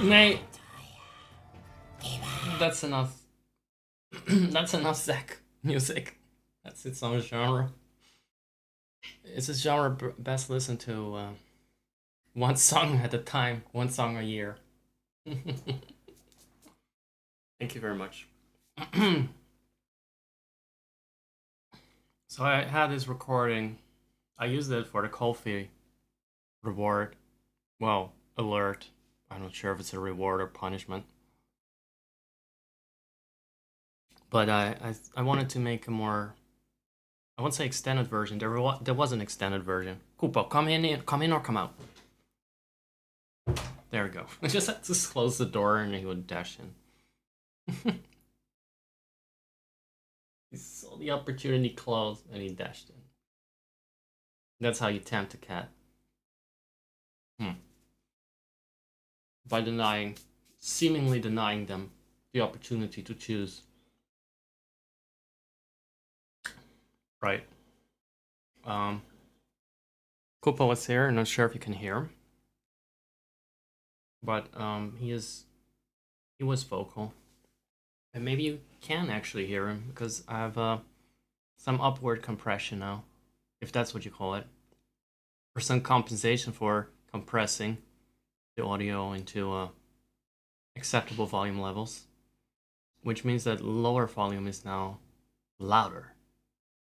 Mate, that's enough. That's enough Zack music. That's its own genre. It's a genre best listened to one song at a time, one song a year. Thank you very much. So I had this recording. I used it for the Ko-fi reward. Well, alert. I'm not sure if it's a reward or punishment. But I wanted to make a more, I won't say extended version. There was an extended version. Koopa, come in or come out. There we go. I just had to close the door and he would dash in. He saw the opportunity close and he dashed in. That's how you tempt a cat. By seemingly denying them the opportunity to choose. Right. Koopa was here. I'm not sure if you can hear him. But he was vocal. And maybe you can actually hear him because I have some upward compression now, if that's what you call it, or some compensation for compressing the audio into acceptable volume levels, which means that lower volume is now louder,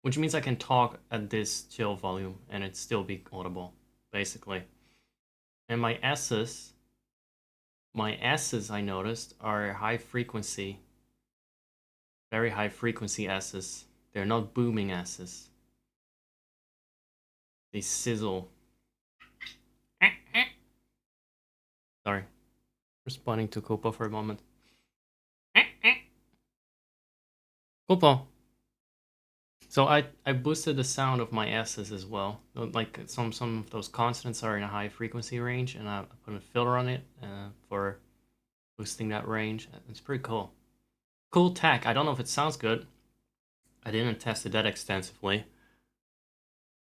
which means I can talk at this chill volume and it still be audible, basically. And my S's I noticed are high frequency. Very high frequency S's. They're not booming S's. They sizzle. Sorry. Responding to Koopa for a moment. Koopa. So I boosted the sound of my S's as well. Like some of those consonants are in a high frequency range, and I put a filter on it for boosting that range. It's pretty cool. Cool tech. I don't know if it sounds good. I didn't test it that extensively.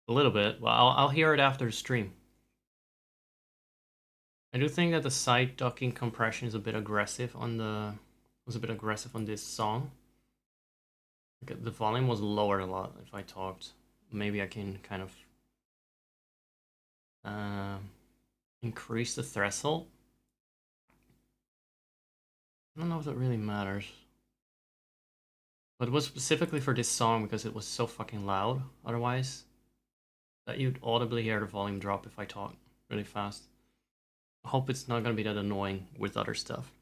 A little bit. Well, I'll hear it after the stream. I do think that the side ducking compression is a bit aggressive on this song. The volume was lowered a lot if I talked. Maybe I can kind of increase the threshold. I don't know if that really matters. But it was specifically for this song because it was so fucking loud otherwise that you'd audibly hear the volume drop if I talk really fast. I hope it's not going to be that annoying with other stuff.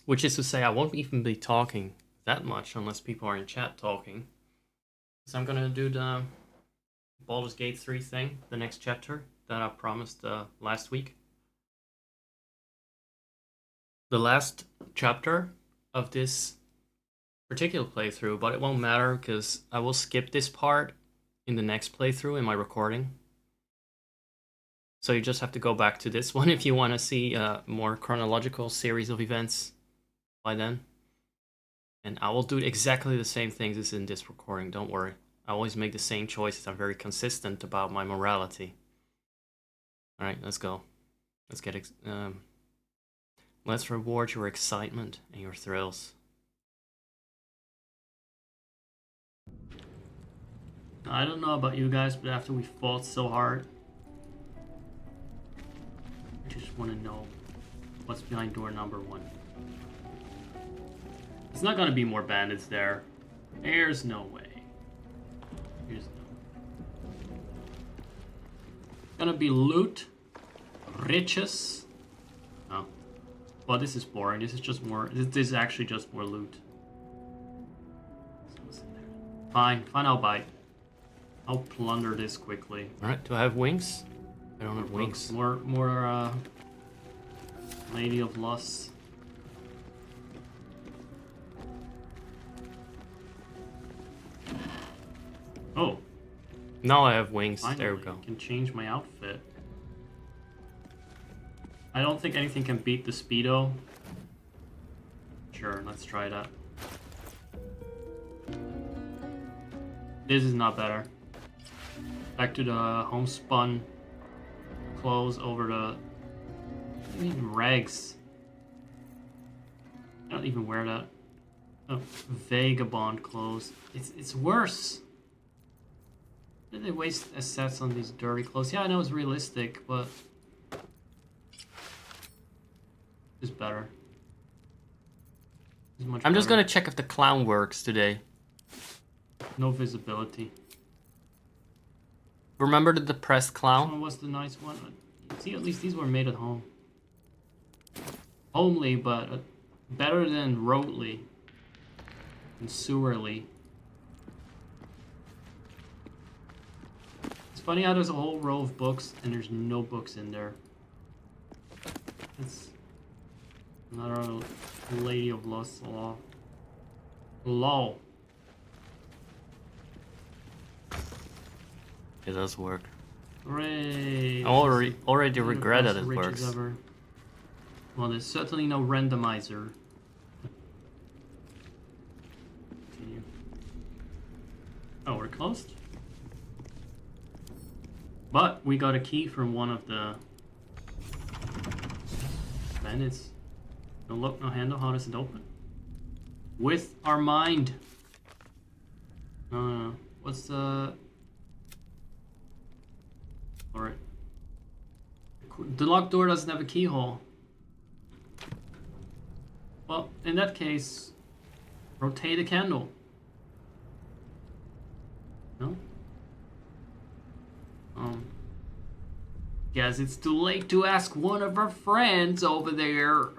Which is to say, I won't even be talking that much unless people are in chat talking. So I'm going to do the Baldur's Gate 3 thing, the next chapter that I promised last week. The last chapter of this particular playthrough, but it won't matter because I will skip this part in the next playthrough in my recording. So you just have to go back to this one if you want to see a more chronological series of events by then. And I will do exactly the same things as in this recording, don't worry. I always make the same choices. I'm very consistent about my morality. Alright, let's go. Let's get let's reward your excitement and your thrills. I don't know about you guys, but after we fought so hard, I just want to know what's behind door number 1. It's not gonna be more bandits there. There's no way. There's no way. Gonna be loot, riches. Oh, well, this is boring. This is just more. This is actually just more loot. Fine, I'll bite. I'll plunder this quickly. Alright, do I have wings? I don't have wings. More Lady of Lust. Oh. Now I have wings. Finally, there we go. I can change my outfit. I don't think anything can beat the Speedo. Sure, let's try that. This is not better. Back to the homespun clothes over the... I don't even rags. I don't even wear that. Oh, vagabond clothes. It's worse. Why did they waste assets on these dirty clothes? Yeah, I know it's realistic, but it's better. It's much I'm just better. gonna check if the clown works today. No visibility. Remember the depressed This clown? one was the nice one. See, at least these were made at home. Homely, but better than roadly and sewerly. It's funny how there's a whole row of books and there's no books in there. It's another Lady of Lust law. Law. It does work. Hooray! I already regret that it works. Ever. Well, there's certainly no randomizer. Continue. Oh, we're closed? But we got a key from one of the bandits. No look, no handle. How does it open? With our mind. No. What's the... Alright. The locked door doesn't have a keyhole. Well, in that case, rotate a candle. No? Guess it's too late to ask one of our friends over there.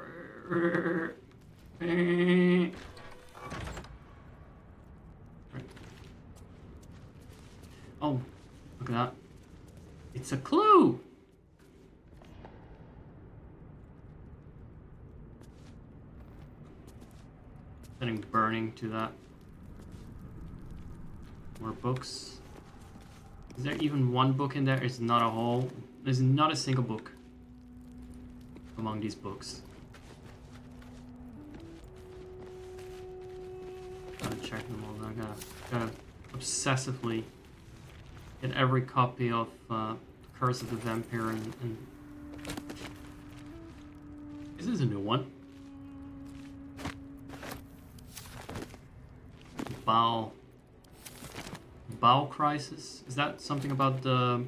Oh, look at that. It's a clue! Setting burning to that. More books. Is there even one book in there? It's not a whole. There's not a single book among these books. Gotta check them all. I gotta obsessively get every copy of Curse of the Vampire and... This is a new one. Bowel Crisis? Is that something about the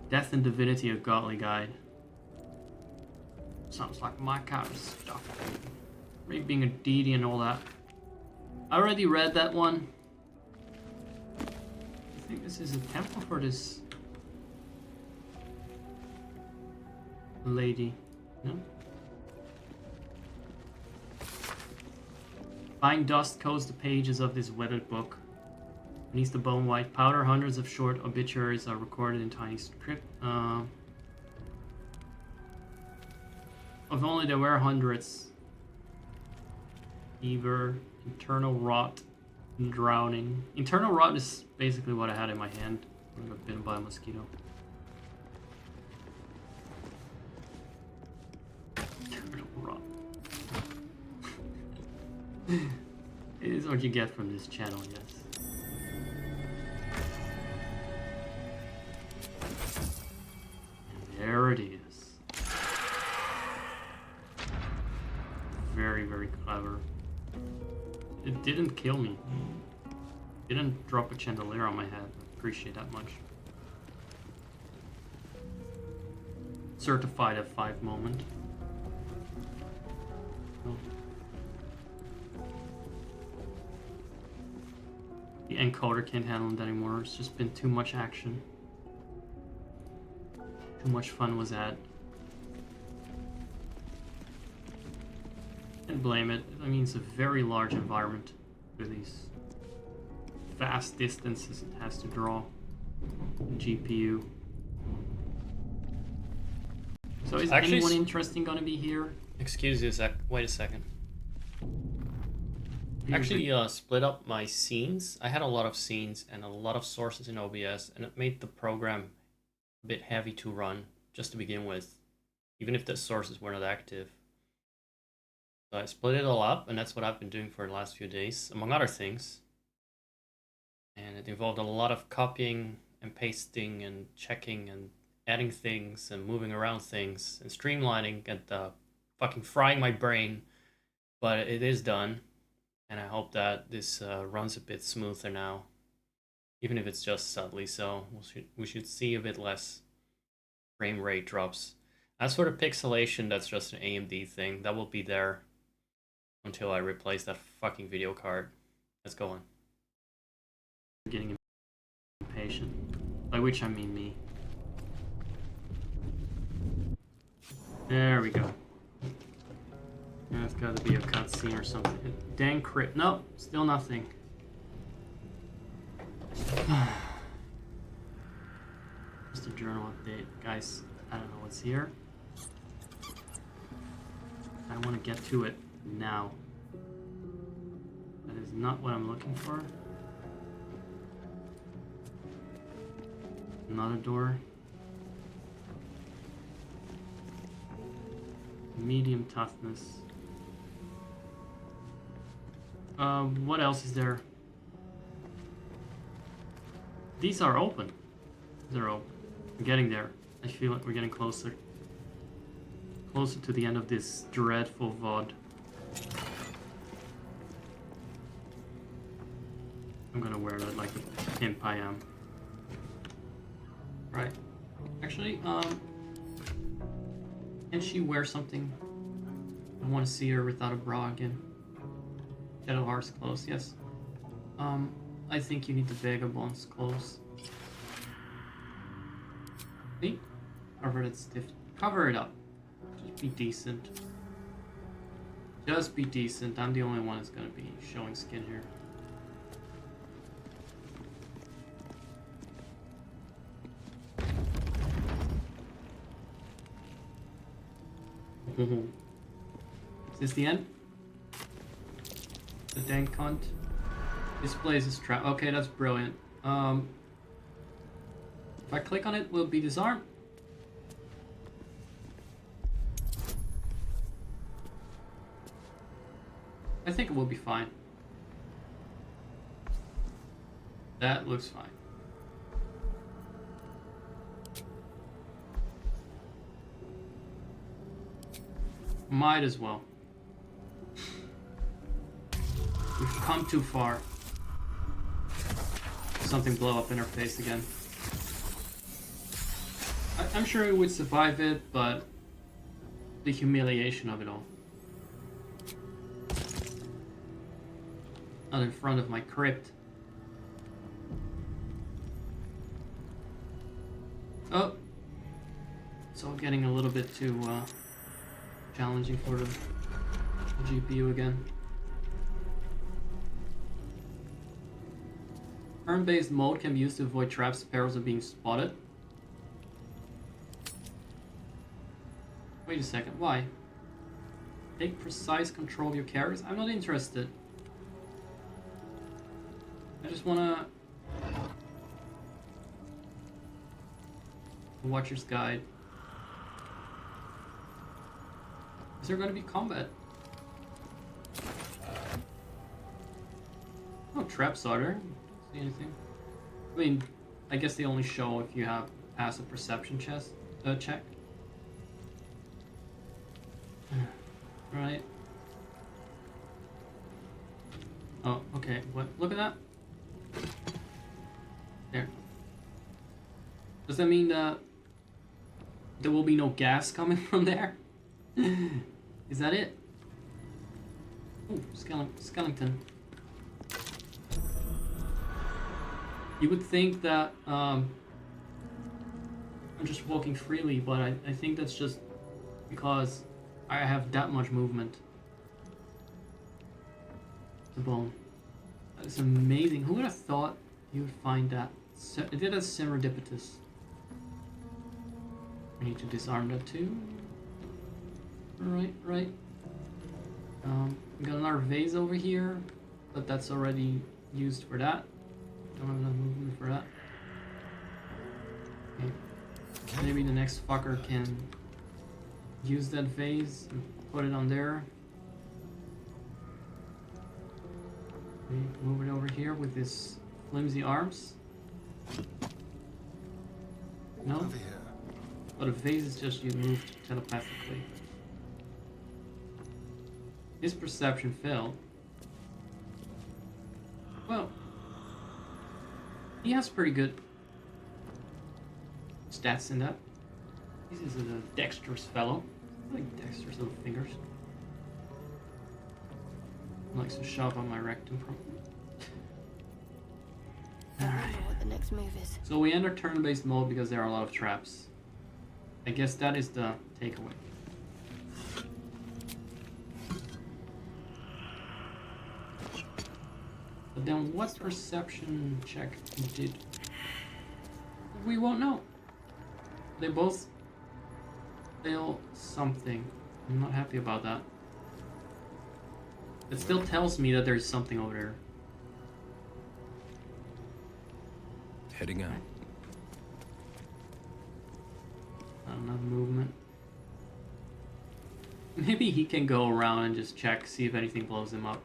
Death and Divinity, a Godly Guide? Sounds like my kind of stuff. Really being a deity and all that. I already read that one. I think this is a temple for this lady. No? Fine dust coats the pages of this weathered book. Beneath the bone white powder, hundreds of short obituaries are recorded in tiny script. If only there were hundreds. Fever, internal rot, and drowning. Internal rot is basically what I had in my hand when I got bitten by a mosquito. Internal rot. It is what you get from this channel, yes. There it is. Very, very clever. It didn't kill me. It didn't drop a chandelier on my head. I appreciate that much. Certified F5 moment. Oh. The encoder can't handle it anymore. It's just been too much action. Too much fun was had. Can't blame it. I mean, it's a very large environment for these vast distances it has to draw. GPU. So is Actually, anyone interesting gonna be here? Excuse you a sec. Wait a second. Actually, split up my scenes. I had a lot of scenes and a lot of sources in OBS, and it made the program a bit heavy to run just to begin with, even if the sources were not active. So I split it all up, and that's what I've been doing for the last few days, among other things. And it involved a lot of copying and pasting and checking and adding things and moving around things and streamlining and fucking frying my brain. But it is done, and I hope that this runs a bit smoother now, even if it's just subtly so. We should see a bit less frame rate drops. As for the pixelation, that's just an AMD thing. That will be there until I replace that fucking video card. Let's go on. Getting impatient. By which I mean me. There we go. That's gotta be a cutscene or something. Dang crit. Nope, still nothing. Just a journal update. Guys, I don't know what's here. I want to get to it now. That is not what I'm looking for. Another door. Medium toughness. What else is there? These are open. They're open. We're getting there. I feel like we're getting closer. Closer to the end of this dreadful VOD. I'm gonna wear that like the pimp I am. Right. Actually, can she wear something? I want to see her without a bra again. Shadow Heart's clothes, yes. I think you need the Vagabond's clothes. See? Cover it stiff. Cover it up. Just be decent. Just be decent. I'm the only one that's gonna be showing skin here. Is this the end? The dang cunt. This place is trapped. Okay, that's brilliant. If I click on it, will it be disarmed? I think it will be fine. That looks fine. Might as well. We've come too far. Something blow up in her face again. I'm sure we would survive it, but the humiliation of it all. Not in front of my crypt. Oh! It's all getting a little bit too challenging for the GPU again. Turn-based mode can be used to avoid traps, perils of being spotted. Wait a second, why? Take precise control of your characters? I'm not interested. I just wanna... Watcher's Guide. Is there gonna be combat? No traps are there. See anything? I mean, I guess they only show if you have passive perception check. Right. Oh, okay. What? Look at that. There. Does that mean that there will be no gas coming from there? Is that it? Ooh, skeleton. You would think that I'm just walking freely, but I think that's just because I have that much movement. The bone. That is amazing. Who would have thought you would find that? It did as Serendipitous. I need to disarm that too. Right. We got another vase over here, but that's already used for that. Don't have enough movement for that. Okay. Maybe the next fucker can use that vase and put it on there. Okay, move it over here with his flimsy arms. No? Over here. But a phase is just you moved telepathically. His perception failed. Well, he has pretty good stats in that. This is a dexterous fellow. I like Dexter's little fingers. He likes to shove on my rectum probably. Alright. What the next move is. So we enter turn-based mode because there are a lot of traps. I guess that is the takeaway. But then what perception check he did? We won't know. They both fail something. I'm not happy about that. It still tells me that there's something over there. Heading out. Not enough movement. Maybe he can go around and just check, see if anything blows him up.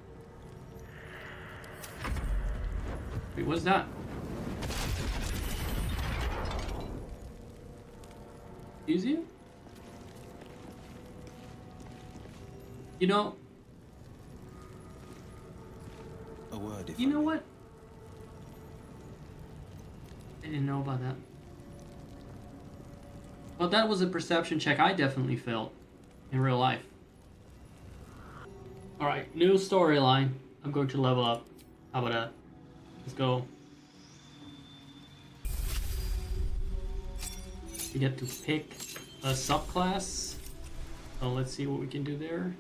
Wait, what's that? Excuse you? You know... A word if You I know may. what? I didn't know about that. Well, that was a perception check I definitely failed in real life. Alright, new storyline. I'm going to level up. How about that? Let's go. We get to pick a subclass. So let's see what we can do there.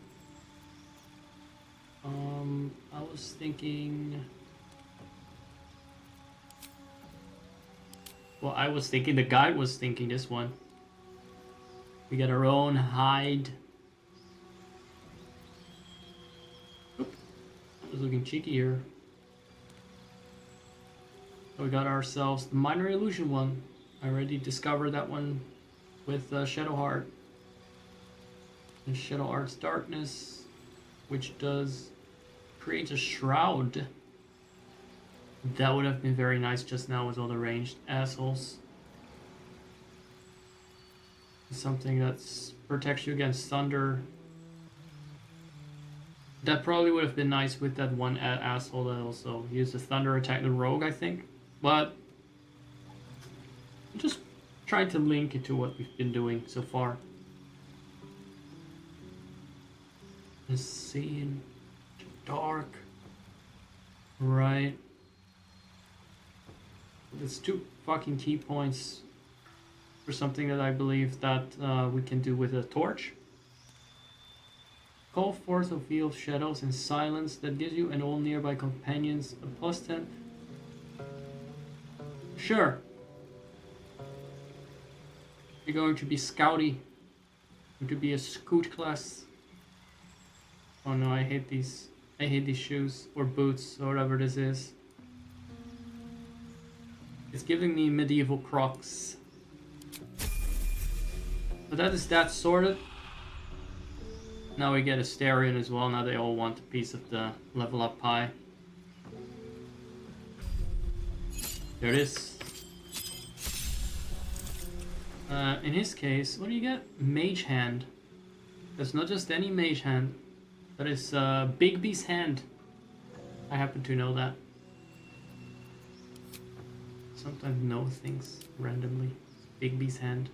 I was thinking... Well, I was thinking, the guide was thinking this one. We get our own hide. Oop. I was looking cheeky here. So we got ourselves the minor illusion one. I already discovered that one with Shadow Heart. And Shadow Heart's Darkness, which does create a shroud. That would have been very nice just now with all the ranged assholes. Something that protects you against thunder. That probably would have been nice with that one asshole that also used the thunder attack, the rogue, I think. But I'm just trying to link it to what we've been doing so far. The scene, dark, right? There's two fucking key points for something that I believe that we can do with a torch. Call forth a field of shadows and silence that gives you and all nearby companions a +10. Sure. You're going to be scouty. You're going to be a scout class. Oh no, I hate these. I hate these shoes or boots or whatever this is. It's giving me medieval Crocs. But that is that sorted. Now we get Astarion as well. Now they all want a piece of the level up pie. There it is. In his case, what do you get? Mage Hand. That's not just any Mage Hand. That is Bigby's hand. I happen to know that. Sometimes know things randomly. Bigby's hand.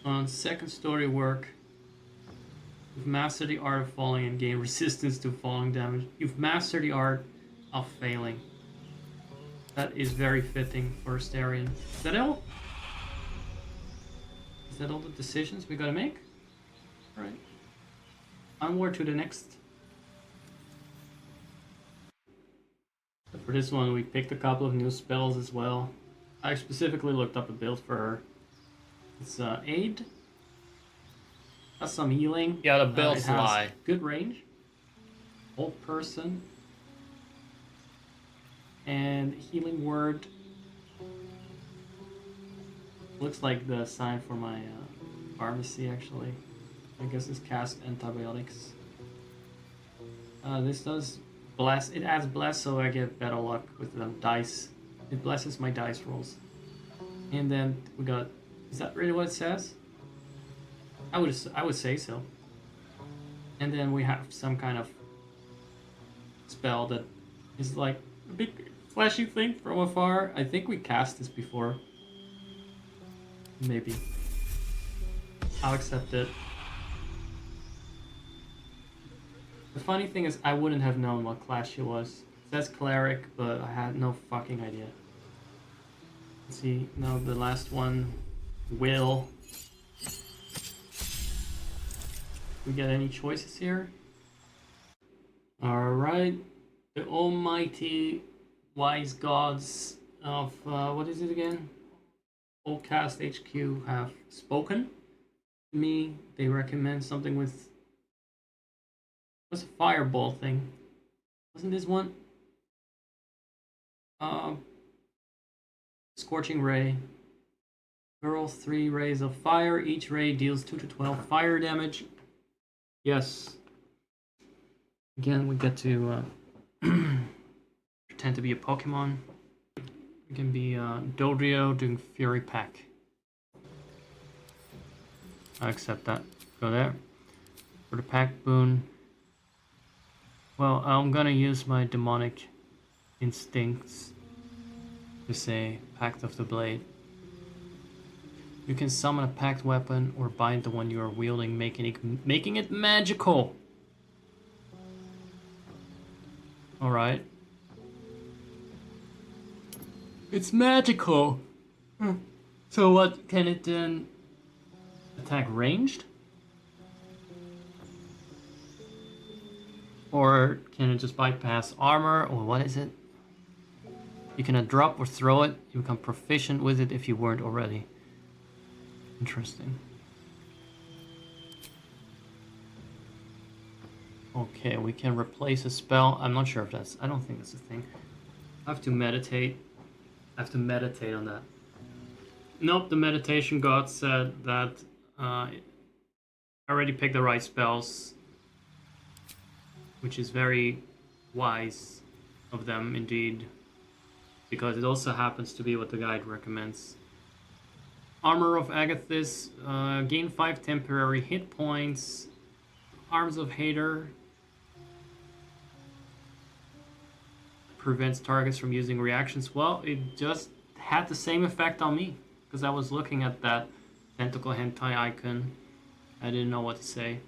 On second story work, you've mastered the art of falling and gain resistance to falling damage. You've mastered the art of failing. That is very fitting for Astarion. Is that all? Is that all the decisions we gotta make? Alright. Onward to the next. For this one, we picked a couple of new spells as well. I specifically looked up a build for her. It's aid. Has some healing. Yeah, the It builds has lie. good range. Old person. And healing word. Looks like the sign for my pharmacy actually. I guess it's cast antibiotics. This does bless. It adds bless, so I get better luck with the dice. It blesses my dice rolls. And then we got. Is that really what it says? I would say so. And then we have some kind of spell that is like a big flashy thing from afar. I think we cast this before. Maybe. I'll accept it. The funny thing is, I wouldn't have known what class she was. It says cleric, but I had no fucking idea. Let's see, now the last one, Will. We get any choices here? Alright, the almighty wise gods of, what is it again? Oldcast HQ have spoken to me. They recommend something with, what's a fireball thing? Wasn't this one? Scorching Ray. Hurl 3 rays of fire. Each ray deals 2 to 12 fire damage. Yes. Again, we get to pretend to be a Pokemon. We can be Dodrio doing Fury Pack. I accept that. Go there. For the pack boon. Well, I'm gonna use my demonic instincts to say Pact of the Blade. You can summon a packed weapon or bind the one you are wielding, making it magical. Alright. It's magical! So what, can it then attack ranged? Or can it just bypass armor, or what is it? You can drop or throw it, you become proficient with it if you weren't already. Interesting. Okay, we can replace a spell. I'm not sure if that's... I don't think that's a thing. I have to meditate. I have to meditate on that. Nope, the meditation god said that I already picked the right spells. Which is very wise of them, indeed. Because it also happens to be what the guide recommends. Armor of Agathis, gain 5 temporary hit points. Arms of Hater. Prevents targets from using reactions. Well, it just had the same effect on me. Because I was looking at that tentacle hentai icon. I didn't know what to say.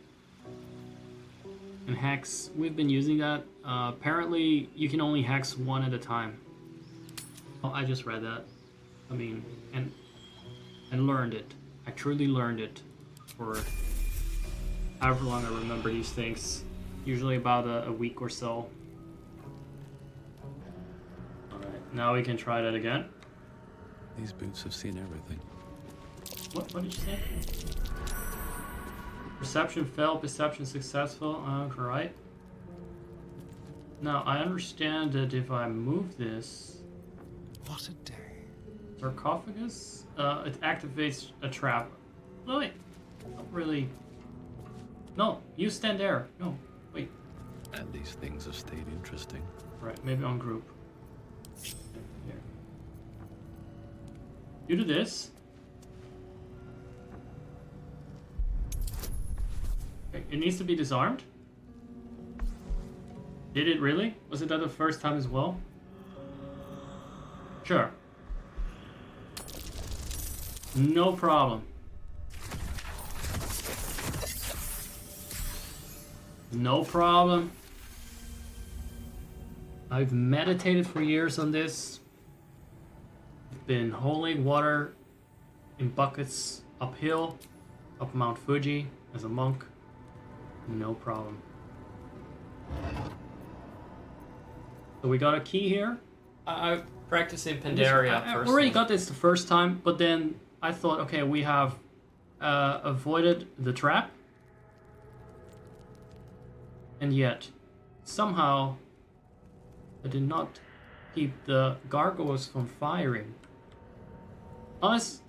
And hex, we've been using that. Apparently, you can only hex one at a time. Oh, I just read that. I mean, and learned it. I truly learned it for however long I remember these things. Usually about a week or so. Alright, now we can try that again. These boots have seen everything. What did you say? Perception failed, perception successful. Alright. Now, I understand that if I move this... What a day. Sarcophagus? It activates a trap. No, wait. Not really. No, you stand there. No, wait. And these things have stayed interesting. Right, maybe on group. Here. You do this. Okay, it needs to be disarmed. Did it really? Was it that the first time as well? Sure. No problem. No problem. I've meditated for years on this. I've been holding water in buckets uphill, up Mount Fuji as a monk. No problem. So we got a key here. I Practice in Pandaria I first. already got this the first time, but then I thought, okay, we have avoided the trap. And yet, somehow, I did not keep the gargoyles from firing. Honest,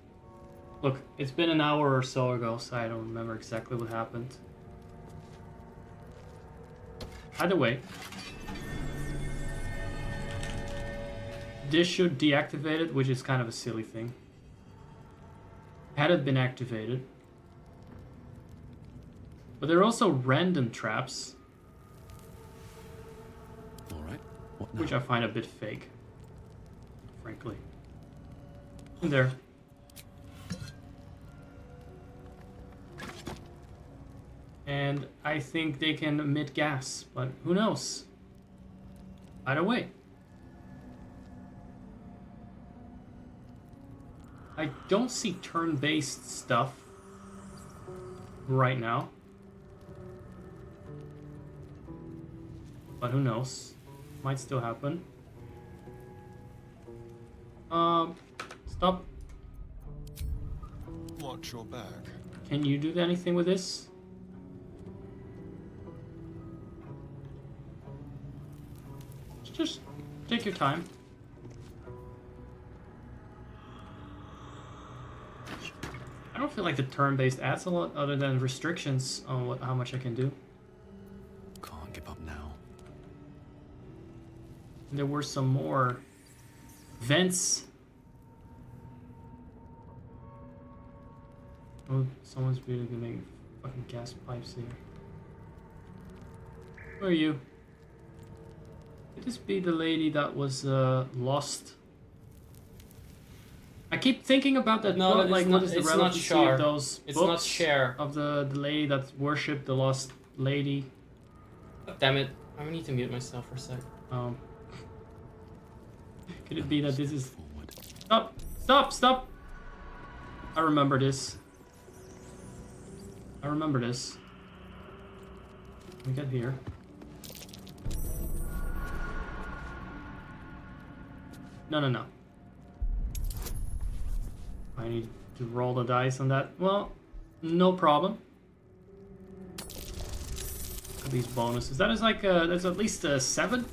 look, it's been an hour or so ago, so I don't remember exactly what happened. Either way, this should deactivate it, which is kind of a silly thing. had it been activated. But there are also random traps, All right. What now? which I find a bit fake, frankly. In there. And I think they can emit gas, but who knows? Either way. I don't see turn-based stuff right now. But who knows? Might still happen. Stop. Watch your back. Can you do anything with this? Just take your time. I don't feel like the turn-based adds a lot other than restrictions on how much I can do. Can't give up now. There were some more vents. Oh, someone's really making fucking gas pipes here. Who are you? Could this be the lady that was lost? I keep thinking about that. No, book, it's like not- what is the it's not relevancy Shar. of those It's not books Cher. of the lady that worshipped the lost lady? Damn it. I need to mute myself for a sec. Could it be that this is... Forward. Stop! Stop! Stop! I remember this. I remember this. Let me get here. No, no, no. I need to roll the dice on that. Well, no problem. Look at these bonuses. That is like that's at least a 7.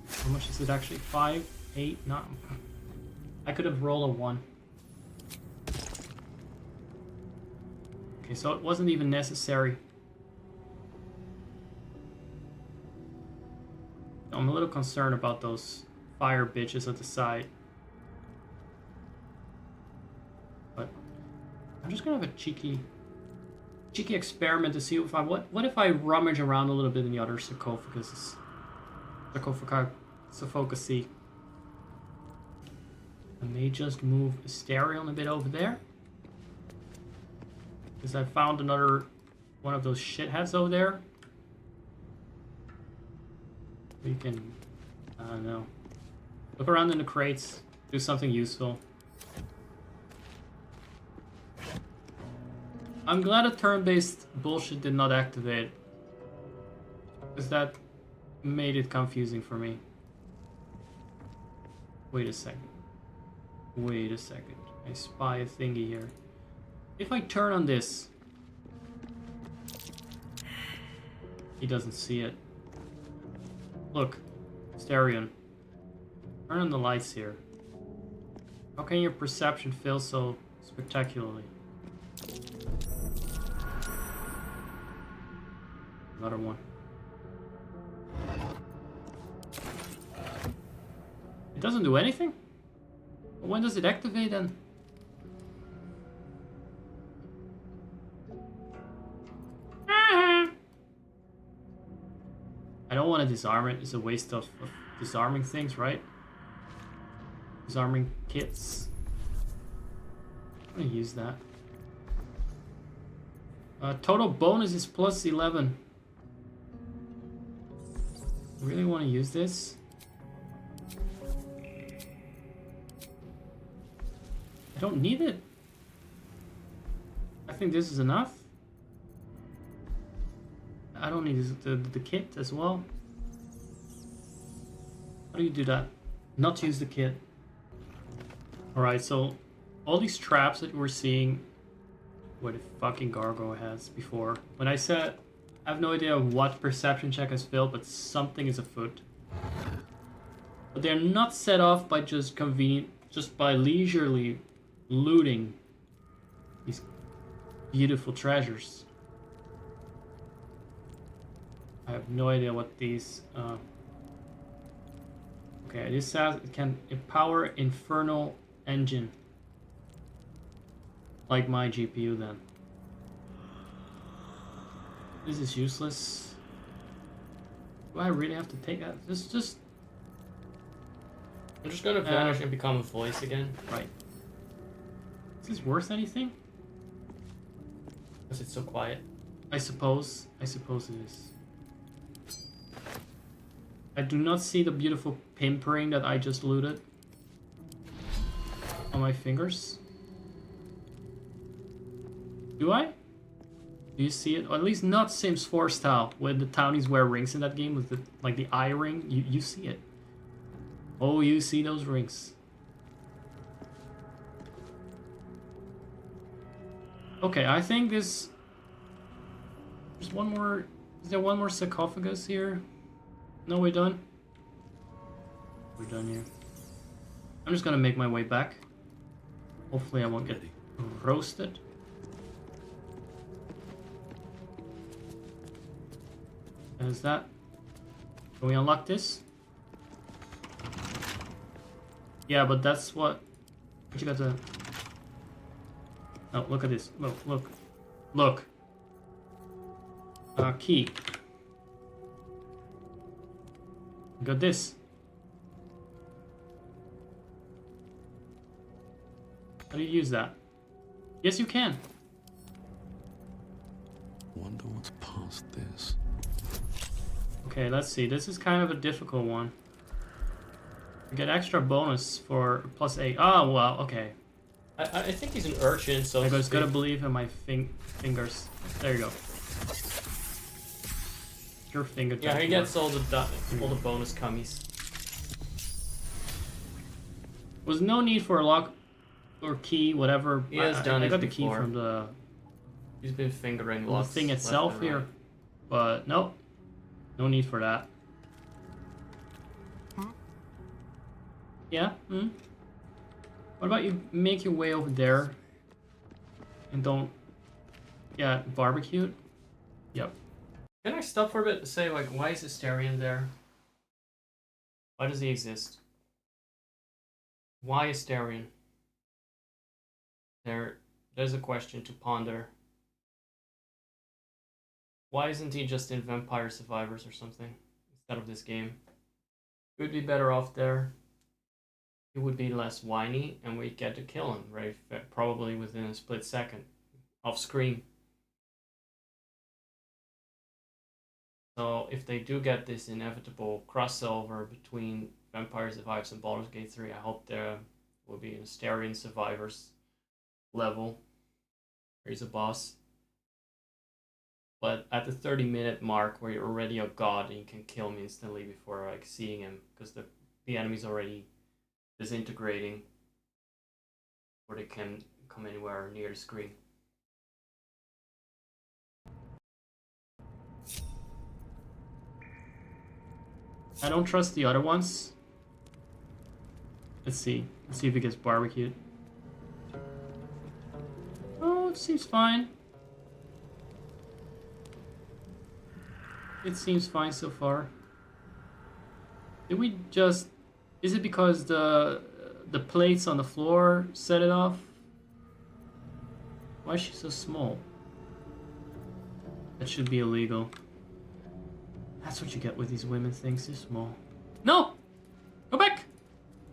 How much is it actually? 5, 8, 9. I could have rolled a 1. Okay, so it wasn't even necessary. I'm a little concerned about those fire bitches at the side. But I'm just gonna have a cheeky experiment to see if what if I rummage around a little bit in the other sarcophagus. Sarcophagi. I may just move Astarion a bit over there. Because I found another one of those shitheads over there. We can, I don't know, look around in the crates, do something useful. I'm glad a turn-based bullshit did not activate, because that made it confusing for me. Wait a second. Wait a second. I spy a thingy here. If I turn on this, he doesn't see it. Look, Astarion, turn on the lights here. How can your perception fail so spectacularly? Another one. It doesn't do anything? When does it activate then? I don't want to disarm it. It's a waste of disarming things, right? Disarming kits. I'm gonna use that. Total bonus is plus 11. Really want to use this? I don't need it. I think this is enough. I don't need the kit as well. How do you do that? Not use the kit. Alright, so all these traps that we're seeing where the fucking gargoyle has before. When I said I have no idea what perception check has failed, but something is afoot. But they're not set off by just by leisurely looting these beautiful treasures. I have no idea what these... Okay, this says it can empower infernal engine. Like my GPU then. This is useless. Do I really have to take that? Just... I'm just gonna vanish and become a voice again. Right. Is this worth anything? Because it's so quiet. I suppose it is. I do not see the beautiful pimpering that I just looted on my fingers. Do I? Do you see it? Or at least not Sims 4 style, where the townies wear rings in that game with the like the eye ring. You see it. Oh, you see those rings. Okay, I think this... There's one more... Is there one more sarcophagus here? No, we're done? We're done here. I'm just gonna make my way back. Hopefully I won't get roasted. Is that... Can we unlock this? Yeah, but that's what you got to... Oh, look at this. Look. Key. Got this. How do you use that? Yes, you can. Wonder what's past this. Okay, let's see. This is kind of a difficult one. You get extra bonus for +8. Oh, well, okay. I think he's an urchin, so... I just gotta believe in my fingers. There you go. Your finger. Yeah, he gets all the bonus cummies. Was no need for a lock or key, whatever. He has done I it got the before. key from the He's been fingering the lots. thing left itself and here, right. but nope, no need for that. Yeah. Hmm. What about you make your way over there and don't get barbecued? Yep. Can I stop for a bit and say, like, why is Astarion there? Why does he exist? Why Astarion? There's a question to ponder. Why isn't he just in Vampire Survivors or something instead of this game? He would be better off there. He would be less whiny, and we'd get to kill him, right? Probably within a split second, off screen. So if they do get this inevitable crossover between Vampire Survivors and Baldur's Gate 3, I hope there will be an Astarion Survivors level where he's a boss. But at the 30-minute mark where you're already a god and you can kill him instantly before like seeing him, because the enemy's already disintegrating or they can come anywhere near the screen. I don't trust the other ones. Let's see if it gets barbecued. Oh, it seems fine. It seems fine so far. Did we just... Is it because the plates on the floor set it off? Why is she so small? That should be illegal. That's what you get with these women things. They're small. No! Go back!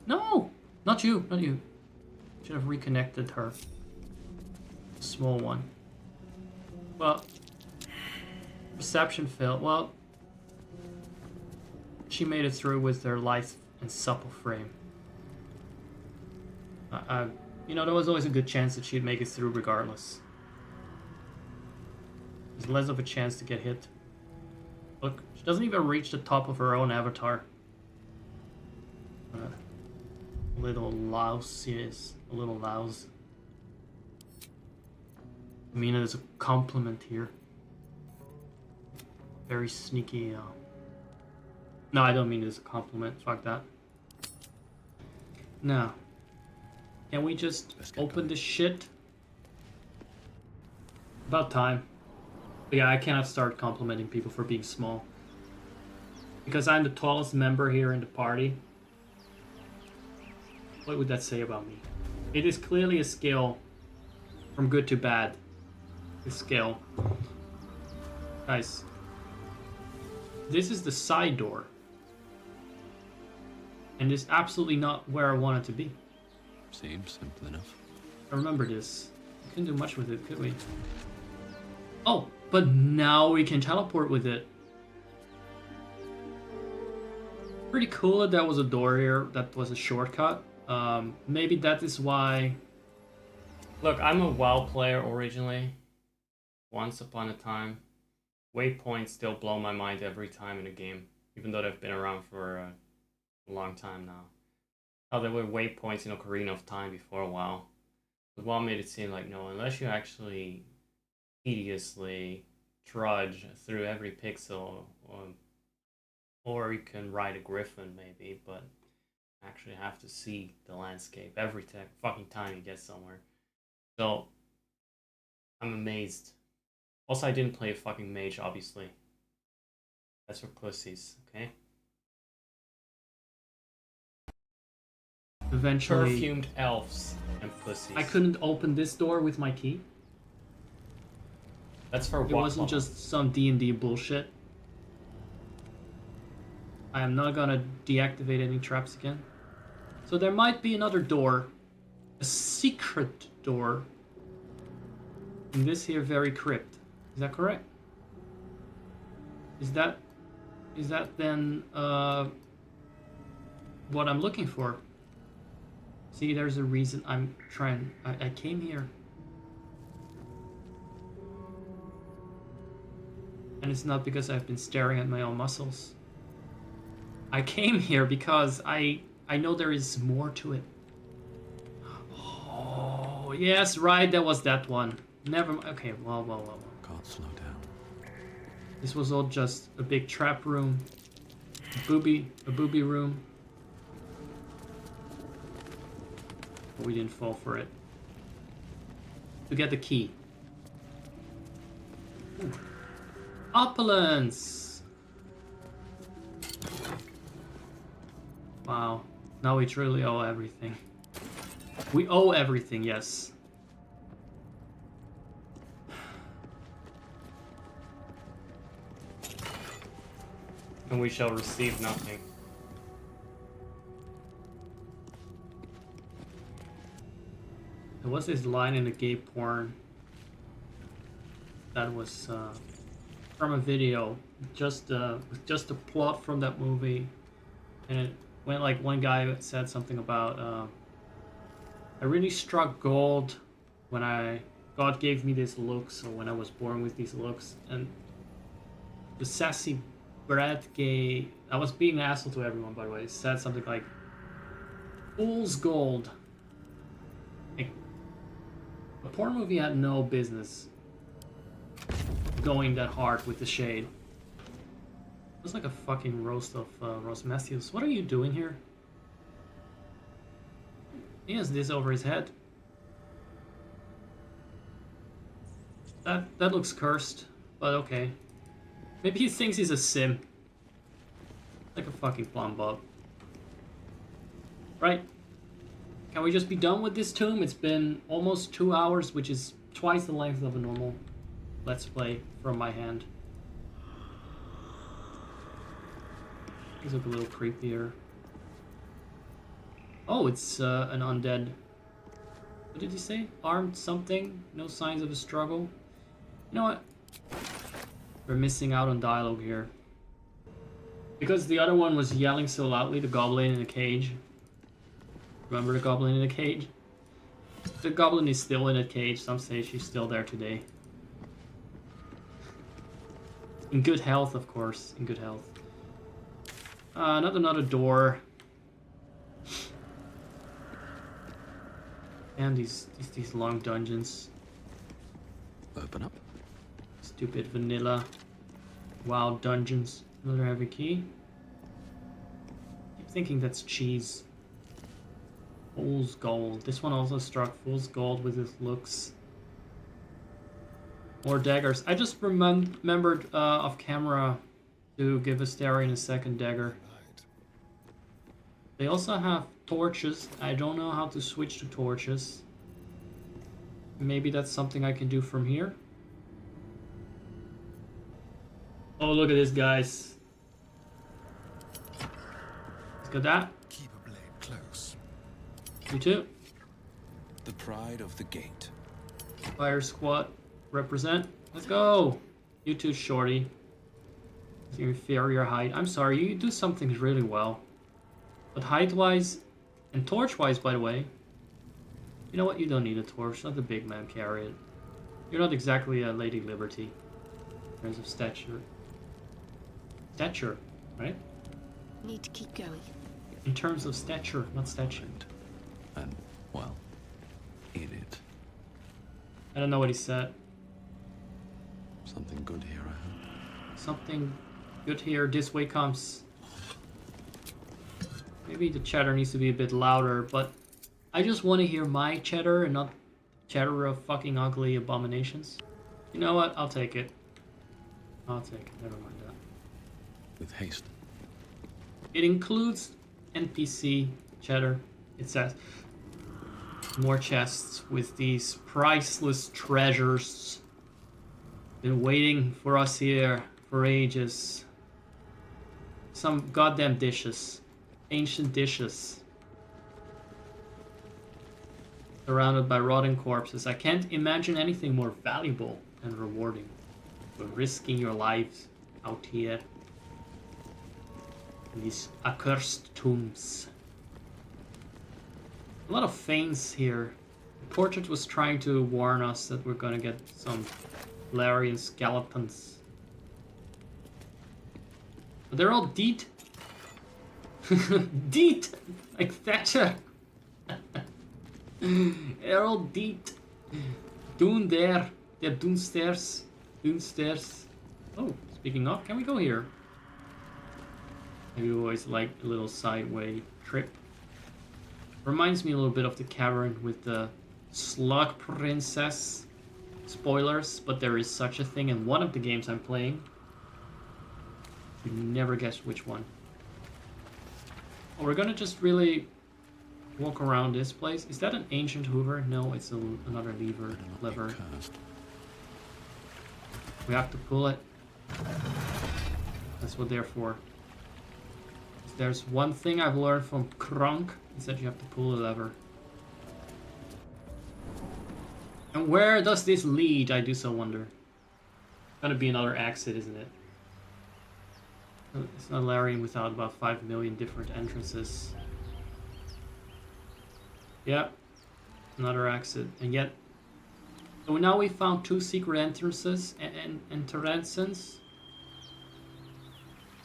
No! Not you. Not you. Should have reconnected her. Small one. Well... Reception failed. Well... She made it through with her lithe and supple frame. You know, there was always a good chance that she'd make it through regardless. There's less of a chance to get hit. Look, she doesn't even reach the top of her own avatar. Little louse she is. A little louse. I mean it as a compliment here. Very sneaky. No, I don't mean it as a compliment. Fuck that. Now, can we just open this shit? About time. But yeah, I cannot start complimenting people for being small. Because I'm the tallest member here in the party. What would that say about me? It is clearly a skill from good to bad. This skill. Guys. This is the side door. And it's absolutely not where I want it to be. Seems simple enough. I remember this. We couldn't do much with it, could we? Oh, but now we can teleport with it. Pretty cool that there was a door here that was a shortcut. Maybe that is why... Look, I'm a WoW player originally. Once upon a time. Waypoints still blow my mind every time in a game. Even though they've been around for a long time now. Oh, there were waypoints in Ocarina of Time before a while. But WoW made it seem like, no, unless you actually tediously trudge through every pixel, or you can ride a griffin maybe, but actually have to see the landscape every fucking time you get somewhere. So, I'm amazed. Also, I didn't play a fucking mage, obviously. That's for pussies, okay? Eventually... Perfumed elves and pussies. I couldn't open this door with my key. That's for what? It wasn't just some D&D bullshit. I am not gonna deactivate any traps again. So there might be another door. A secret door. In this here very crypt. Is that correct? Is that then what I'm looking for? See, there's a reason I'm trying. I came here. And it's not because I've been staring at my own muscles. I came here because I know there is more to it. Oh, yes, right, that was that one. Never mind. Okay, well. Can't slow down. This was all just a big trap room. A booby room. But we didn't fall for it. To get the key. Ooh. Opulence! Wow. Now we truly owe everything. We owe everything, yes. And we shall receive nothing. There was this line in the gay porn that was from a video, just a plot from that movie, and it went like one guy said something about I really struck gold when God gave me these looks, or when I was born with these looks, and the sassy brat gay, I was being an asshole to everyone, by the way, said something like, fool's gold. Like, a porn movie had no business going that hard with the shade. It was like a fucking roast of Ross Matthews. What are you doing here? He has this over his head. That looks cursed, but okay. Maybe he thinks he's a sim. Like a fucking plum bob. Right? Can we just be done with this tomb? It's been almost 2 hours, which is twice the length of a normal Let's Play from my hand. These look a little creepier. Oh, it's an undead. What did he say? Armed something? No signs of a struggle? You know what? We're missing out on dialogue here. Because the other one was yelling so loudly, the goblin in the cage. Remember the goblin in the cage? The goblin is still in a cage. Some say she's still there today. In good health, of course. In good health. Another door. And these long dungeons. Open up. Stupid vanilla. Wild dungeons. Another heavy key. Keep thinking that's cheese. Fool's gold. This one also struck fool's gold with his looks. More daggers. I just remembered off camera to give Astarion a second dagger. They also have torches. I don't know how to switch to torches. Maybe that's something I can do from here. Oh, look at this, guys. Let's get that. Keep a blade close. You too. The pride of the gate. Fire squad, represent. Let's go. You too, shorty. Your inferior height. I'm sorry, you do some things really well. But height-wise, and torch-wise, by the way, you know what? You don't need a torch. Let the big man carry it. You're not exactly a Lady Liberty in terms of stature. Stature, right? Need to keep going. In terms of stature, not stature. And, well, in it. I don't know what he said. Something good here, I hope. Something good here. This way comes. Maybe the chatter needs to be a bit louder, but I just want to hear my chatter and not chatter of fucking ugly abominations. You know what? I'll take it. I'll take it. Never mind that. With haste. It includes NPC chatter. It says more chests with these priceless treasures. Been waiting for us here for ages. Some goddamn dishes. Ancient dishes. Surrounded by rotting corpses. I can't imagine anything more valuable and rewarding than risking your lives out here in these accursed tombs. A lot of faints here. The portrait was trying to warn us that we're gonna get some Larian skeletons. But they're all deet. Deet! Like Thatcher. They're all deet. Doon there. They're downstairs. Downstairs. Oh, speaking of, can we go here? I always like a little sideway trip. Reminds me a little bit of the cavern with the Slug Princess. Spoilers, but there is such a thing in one of the games I'm playing. You never guess which one. Oh, we're gonna just really walk around this place. Is that an ancient Hoover? No, it's another lever. Cursed. We have to pull it. That's what they're for. If there's one thing I've learned from Krunk, is that you have to pull a lever. And where does this lead, I do so wonder. Gonna be another exit, isn't it? It's not Larian without about 5 million different entrances. Yep. Another exit. And yet... So now we found 2 secret entrances and terraces.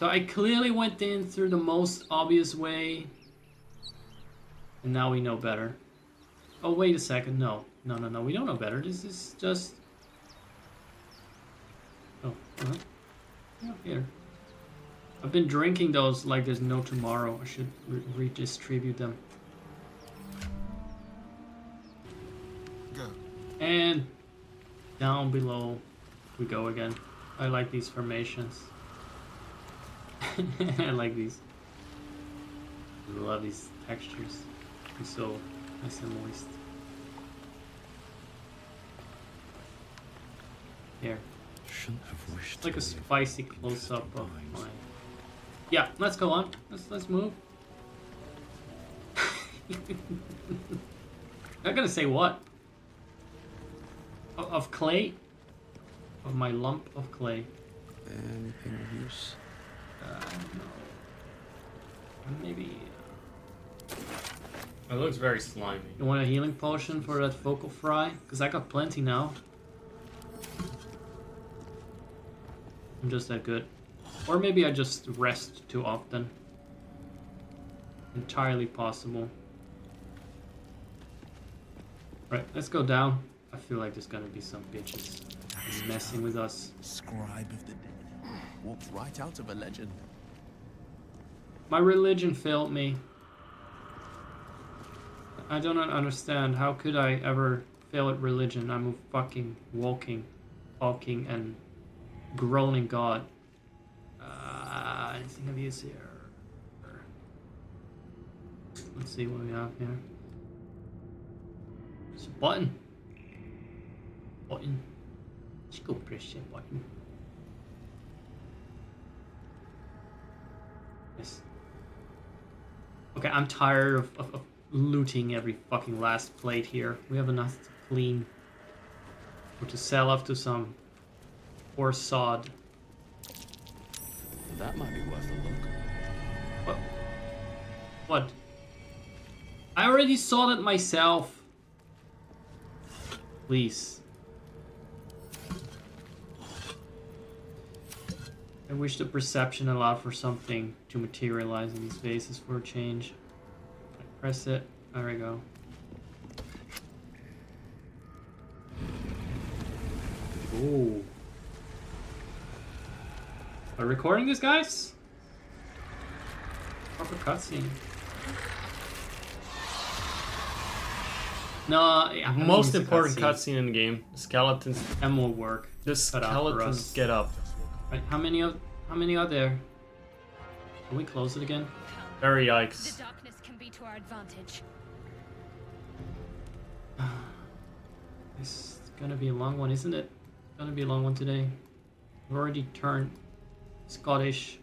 So I clearly went in through the most obvious way. And now we know better. Oh, wait a second. No. No, we don't know better. This is just... Oh, yeah, here. I've been drinking those like there's no tomorrow. I should redistribute them. Go. And down below we go again. I like these formations. I like these. I love these textures. They're so nice and moist. Here. Shouldn't have wished It's like to a leave spicy interesting close-up of vines. mine. Yeah, let's go on. Let's move. I'm gonna say what? Of clay? Of my lump of clay. Anything of use? I don't know. Maybe. It looks very slimy. You want a healing potion for that vocal fry? Because I got plenty now. I'm just that good. Or maybe I just rest too often. Entirely possible. Right, let's go down. I feel like there's gonna be some bitches messing with us. Scribe of the dead. Walked right out of a legend. My religion failed me. I do not understand. How could I ever fail at religion? I'm a fucking walking, talking, and groaning god. Anything of use here? Let's see what we have here. It's a button. Button. Let's go press that button. Yes. Okay, I'm tired of looting every fucking last plate here. We have enough to clean. Or to sell off to some poor sod. That might be worth a look. What? What? I already saw that myself. Please. I wish the perception allowed for something to materialize in these bases for a change. I press it. There we go. Ooh. Are we recording this, guys? Proper cutscene. No, yeah, Most important cutscene in the game. Skeletons. and more work. The skeletons get up. Right, how many are there? Can we close it again? Very yikes. The darkness can be to our advantage. It's gonna be a long one, isn't it? It's gonna be a long one today. We've already turned Scottish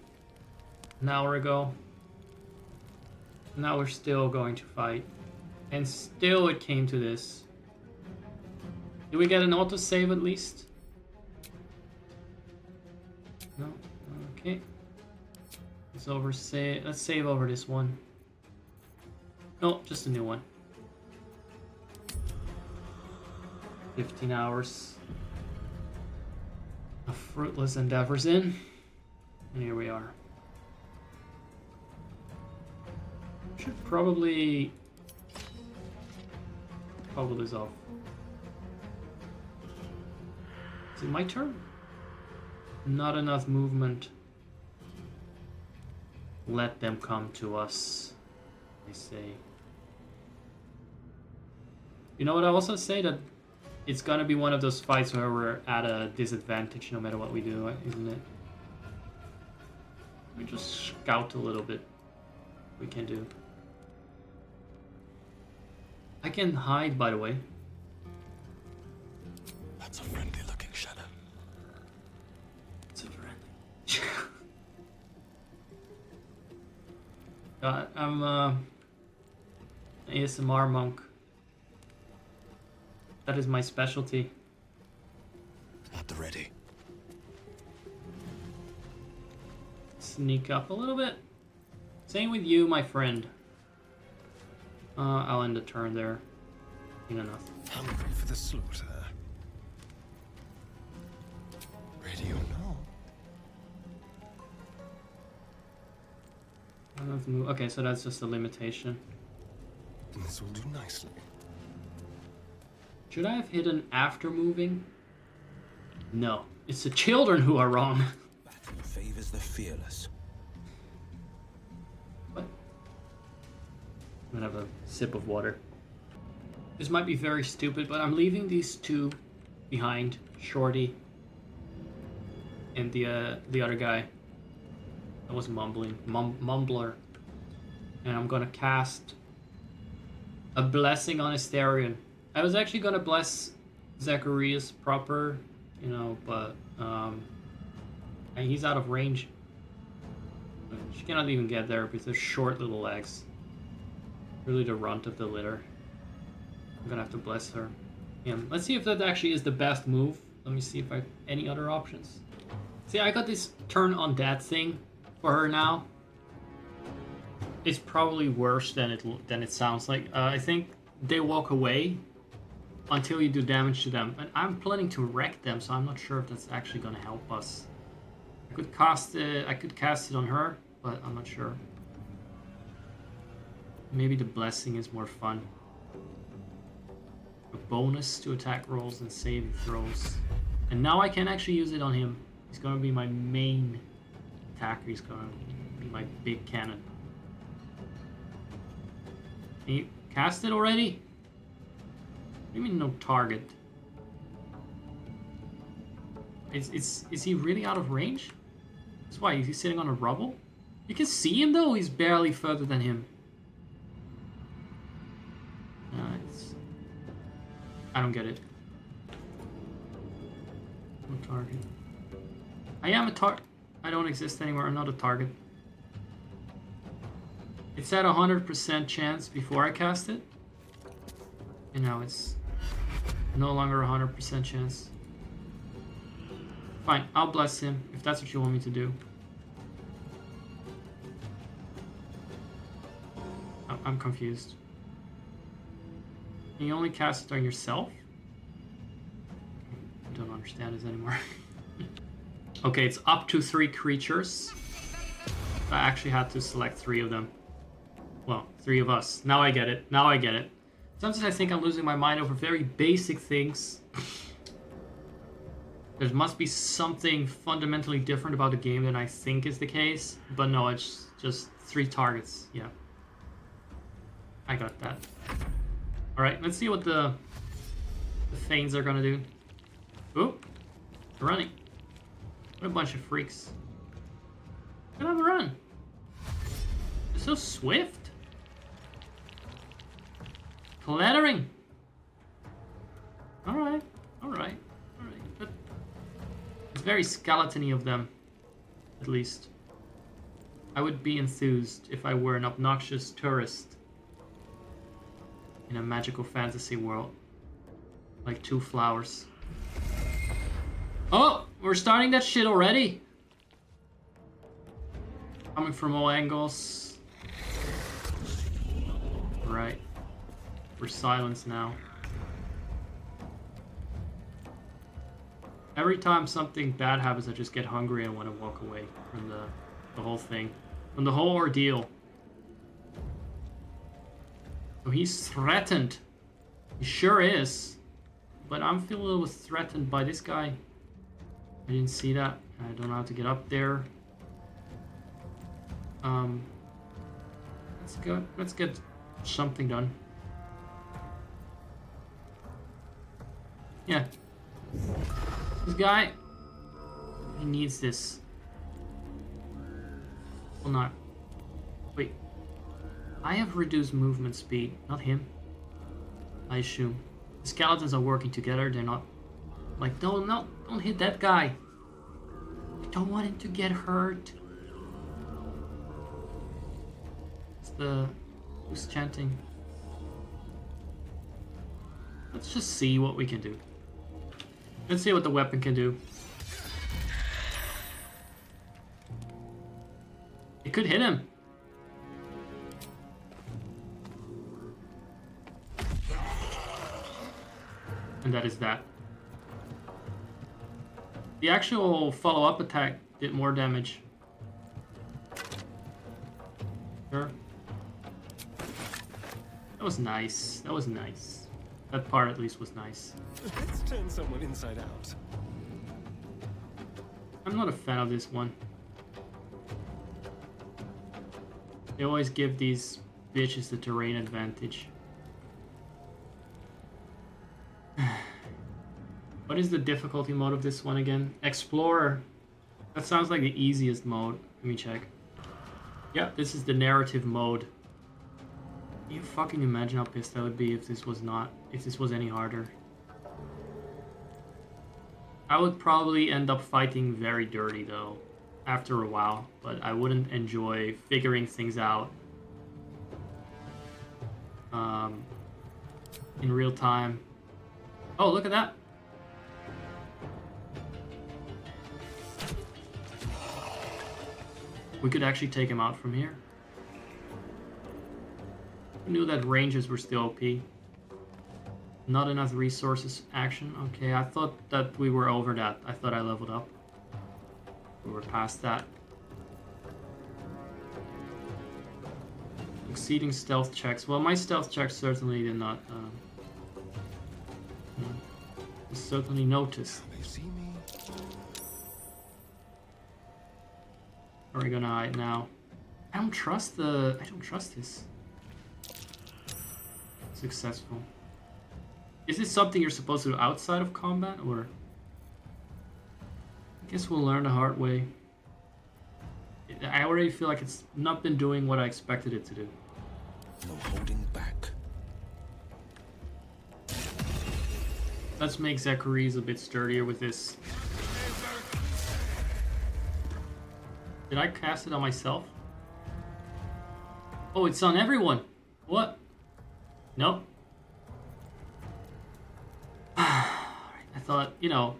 an hour ago. Now we're still going to fight. And still it came to this. Did we get an autosave at least? No? Okay. Let's save over this one. No, just a new one. 15 hours of fruitless endeavors in. And here we are. Should probably toggle this off. Is it my turn? Not enough movement. Let them come to us, I say. You know what I also say? That it's gonna be one of those fights where we're at a disadvantage no matter what we do, isn't it? We just scout a little bit. We can do. I can hide, by the way. That's a friendly looking shadow. It's a friendly. I'm ASMR monk. That is my specialty. At the ready. Sneak up a little bit. Same with you, my friend. I'll end the turn there. Enough. Hungry for the slaughter. Ready or not? Okay, so that's just a limitation. This will do nicely. Should I have hidden after moving? No. It's the children who are wrong. Battle favors the fearless. What? I'm gonna have a sip of water. This might be very stupid, but I'm leaving these two behind. Shorty and the other guy. I was mumbling. Mumbler. And I'm gonna cast a blessing on Astarion. I was actually gonna bless Zacharias proper, you know, but and he's out of range. She cannot even get there because they're short little legs. Really the runt of the litter. I'm gonna have to bless her. Yeah, let's see if that actually is the best move. Let me see if I have any other options. See, I got this turn on that thing for her now. It's probably worse than it sounds like. I think they walk away until you do damage to them, and I'm planning to wreck them, so I'm not sure if that's actually gonna help us. I could cast it on her, but I'm not sure. Maybe the blessing is more fun. A bonus to attack rolls and saving throws. And now I can actually use it on him. He's gonna be my main attacker. He's gonna be my big cannon. Can you cast it already? What do you mean no target? Is he really out of range? That's why, is he sitting on a rubble? You can see him though, he's barely further than him. I don't get it. No target. I am a target. I don't exist anymore. I'm not a target. It's at 100% chance before I cast it. And now it's no longer 100% chance. Fine, I'll bless him if that's what you want me to do. I'm confused. Can you only cast it on yourself? I don't understand this anymore. Okay, it's up to 3 creatures. I actually had to select 3 of them. Well, 3 of us. Now I get it. Now I get it. Sometimes I think I'm losing my mind over very basic things. There must be something fundamentally different about the game than I think is the case. But no, it's just 3 targets. Yeah. I got that. Alright, let's see what the Thanes are gonna do. Ooh, they're running. What a bunch of freaks. Look at them run. They're so swift. Clattering. Alright, alright, alright. But it's very skeleton-y of them, at least. I would be enthused if I were an obnoxious tourist in a magical fantasy world. Like 2 flowers. Oh! We're starting that shit already! Coming from all angles. Right. We're silenced now. Every time something bad happens, I just get hungry and want to walk away from the whole thing. From the whole ordeal. So he's threatened. He sure is. But I'm feeling a little threatened by this guy. I didn't see that. I don't know how to get up there. Let's go. Let's get something done. Yeah. This guy, he needs this. Well, not. Wait. I have reduced movement speed, not him. I assume. The skeletons are working together. They're not. Like, no, don't hit that guy. I don't want him to get hurt. Who's chanting? Let's just see what we can do. Let's see what the weapon can do. It could hit him. And that is that. The actual follow-up attack did more damage. Sure. That was nice. That was nice. That part at least was nice. Let's turn someone inside out. I'm not a fan of this one. They always give these bitches the terrain advantage. What is the difficulty mode of this one again? Explorer. That sounds like the easiest mode. Let me check. Yeah, this is the narrative mode. Can you fucking imagine how pissed I would be if this was any harder? I would probably end up fighting very dirty though, after a while, but I wouldn't enjoy figuring things out in real time. Oh, look at that. We could actually take him out from here. I knew that ranges were still OP. Not enough resources action. Okay, I thought that we were over that. I thought I leveled up. We were past that. Exceeding stealth checks. Well, my stealth checks certainly did not. Certainly noticed. They see me. Where are we gonna hide now? I don't trust this. Successful. Is this something you're supposed to do outside of combat, or? I guess we'll learn the hard way. I already feel like it's not been doing what I expected it to do. No holding back. Let's make Zacharias a bit sturdier with this. Did I cast it on myself? Oh, it's on everyone. What? Nope. I thought, you know,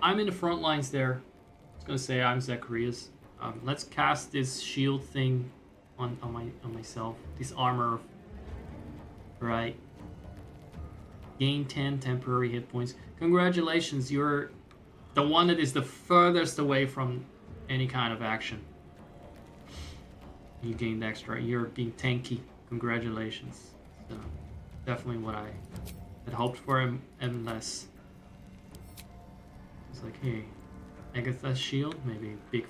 I'm in the front lines there. I was gonna say I'm Zacharias. Let's cast this shield thing on myself. This armor. Right. Gain 10 temporary hit points. Congratulations, you're the one that is the furthest away from any kind of action. You gained extra. You're being tanky. Congratulations. So, definitely what I had hoped for and less. It's like, hey, Agatha's shield. Maybe big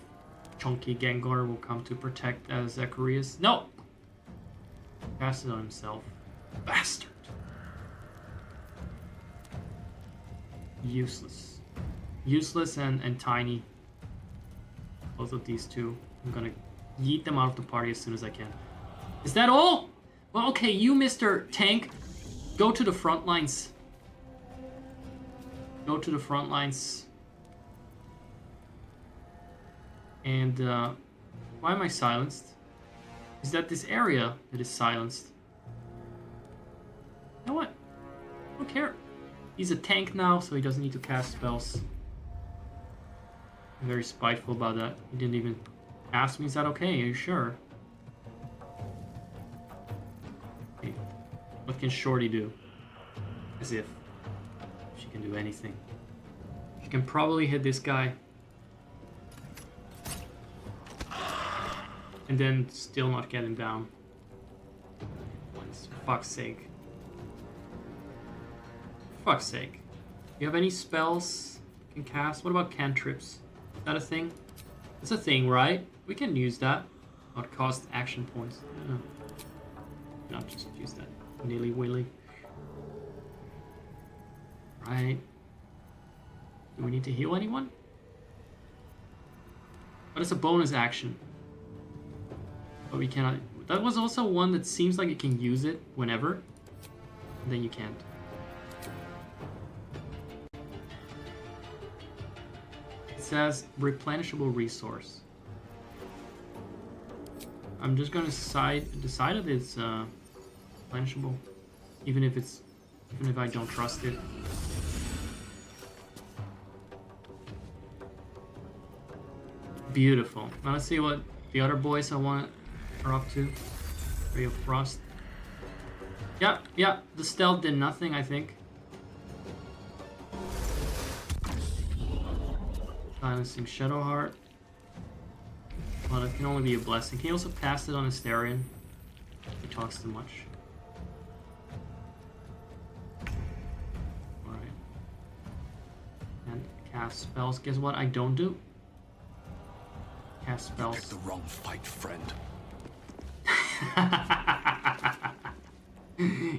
chunky Gengar will come to protect Zacharias. No! Cast it on himself. Bastard. Useless. Useless and tiny. Both of these two. I'm gonna yeet them out of the party as soon as I can. Is that all? Well, okay, you, Mr. Tank, go to the front lines. Go to the front lines. And, why am I silenced? Is that this area that is silenced? You know what? I don't care. He's a tank now, so he doesn't need to cast spells. I'm very spiteful about that. He didn't even ask me, is that okay? Are you sure? Okay. What can Shorty do? As if she can do anything. She can probably hit this guy. And then still not get him down. For fuck's sake. For fuck's sake. You have any spells you can cast? What about cantrips? Is that a thing? It's a thing, right? We can use that. Not cost action points. Yeah. Not just use that nilly-willy. Right. Do we need to heal anyone? But it's a bonus action. But we cannot... That was also one that seems like you can use it whenever. And then you can't. It says replenishable resource. I'm just gonna decide that it's replenishable. Even if I don't trust it. Beautiful. Now let's see what the other boys I want are up to. Ray of Frost. Yeah, the stealth did nothing, I think. Silencing Shadowheart. Well, it can only be a blessing. Can you also cast it on Astarion? He talks too much. Alright. And cast spells. Guess what I don't do? Cast spells. Picked the wrong fight, friend.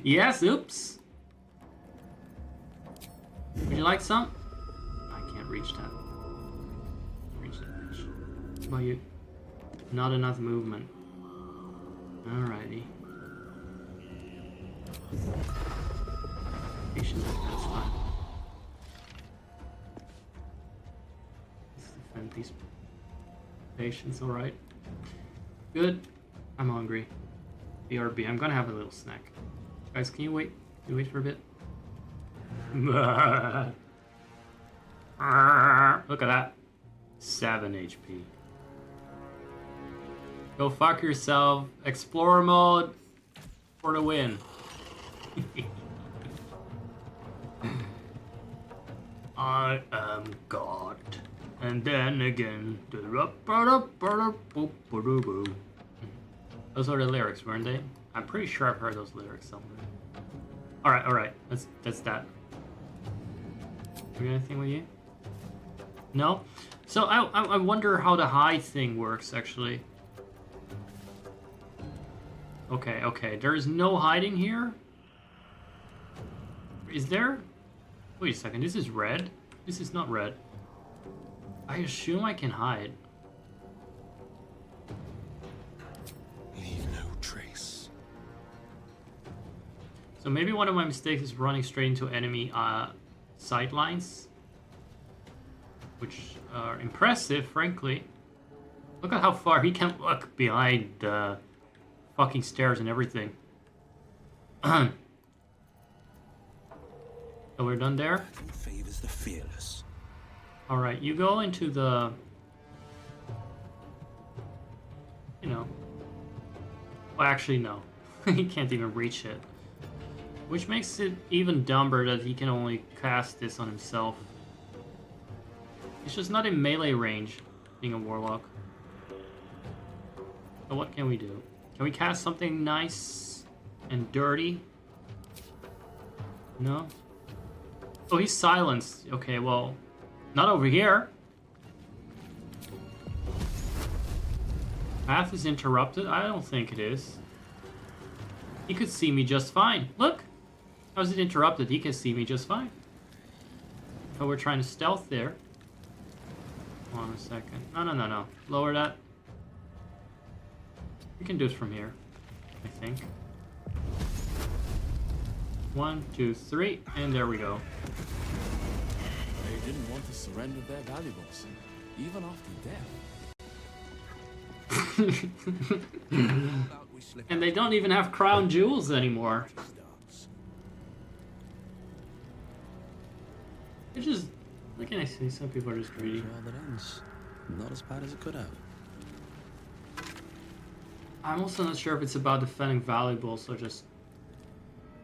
Yes, oops. Would you like some? I can't reach that. Reach that bitch. What about you? Not enough movement. Alrighty. Patience, that's fine. Let's defend these patients, alright. Good. I'm hungry. BRB. I'm gonna have a little snack. Guys, can you wait? Can you wait for a bit? Look at that. 7 HP. Go fuck yourself. Explorer mode for the win. I am God. And then again. Those are the lyrics, weren't they? I'm pretty sure I've heard those lyrics somewhere. Alright. That's that. Do anything with you? No? So I wonder how the hide thing works, actually. Okay. There is no hiding here? Is there? Wait a second, this is red? This is not red. I assume I can hide. So maybe one of my mistakes is running straight into enemy sidelines, which are impressive, frankly. Look at how far he can look behind the fucking stairs and everything. So we're done there. Battle favors the fearless. All right, you go into the, you know. Well, actually, no. He can't even reach it. Which makes it even dumber that he can only cast this on himself. He's just not in melee range, being a warlock. So what can we do? Can we cast something nice and dirty? No? Oh, he's silenced. Okay, well, not over here. Path is interrupted? I don't think it is. He could see me just fine. Look! How's it interrupted? He can see me just fine. Oh, we're trying to stealth there. Hold on a second. No. Lower that. We can do it from here, I think. 1, 2, 3, and there we go. They didn't want to surrender their valuables, even after death. And they don't even have crown jewels anymore. It's just, what can I say? Some people are just greedy. How that ends. Not as bad as it could have. I'm also not sure if it's about defending valuables or just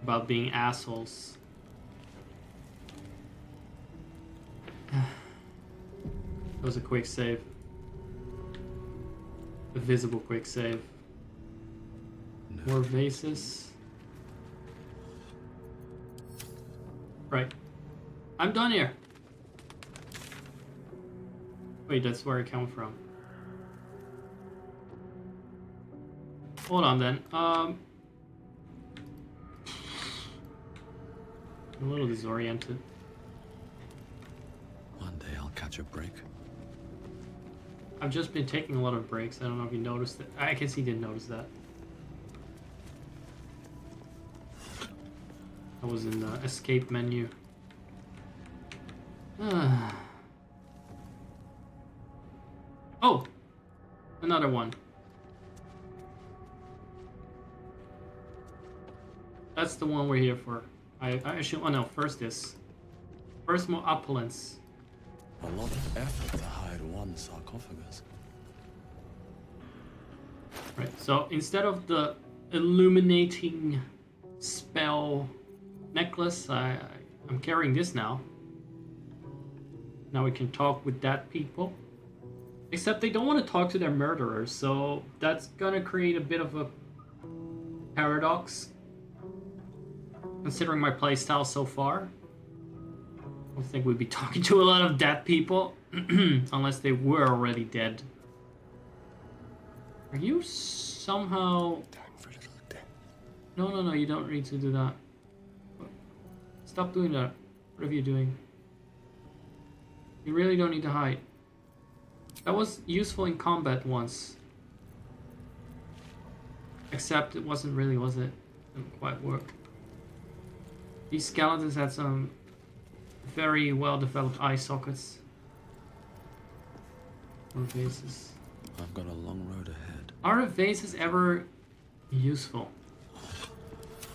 about being assholes. That was a quick save. A visible quick save. No. More vases. Right. I'm done here. Wait, that's where I come from. Hold on then. I'm a little disoriented. One day I'll catch a break. I've just been taking a lot of breaks. I don't know if you noticed it. I guess he didn't notice that. I was in the escape menu. Oh! Another one. That's the one we're here for. I should. Oh no, first this. First more opulence. A lot of effort to hide one sarcophagus. Right, so instead of the illuminating spell necklace, I'm carrying this now. Now we can talk with that people. Except they don't want to talk to their murderers, so that's gonna create a bit of a paradox. Considering my playstyle so far. I don't think we'd be talking to a lot of dead people. Unless they were already dead. Are you somehow... Time for a little death. No, you don't need to do that. Stop doing that. Whatever you're doing. You really don't need to hide. That was useful in combat once. Except it wasn't really, was it? Didn't quite work. These skeletons had some very well developed eye sockets. Or vases. I've got a long road ahead. Are the vases ever useful?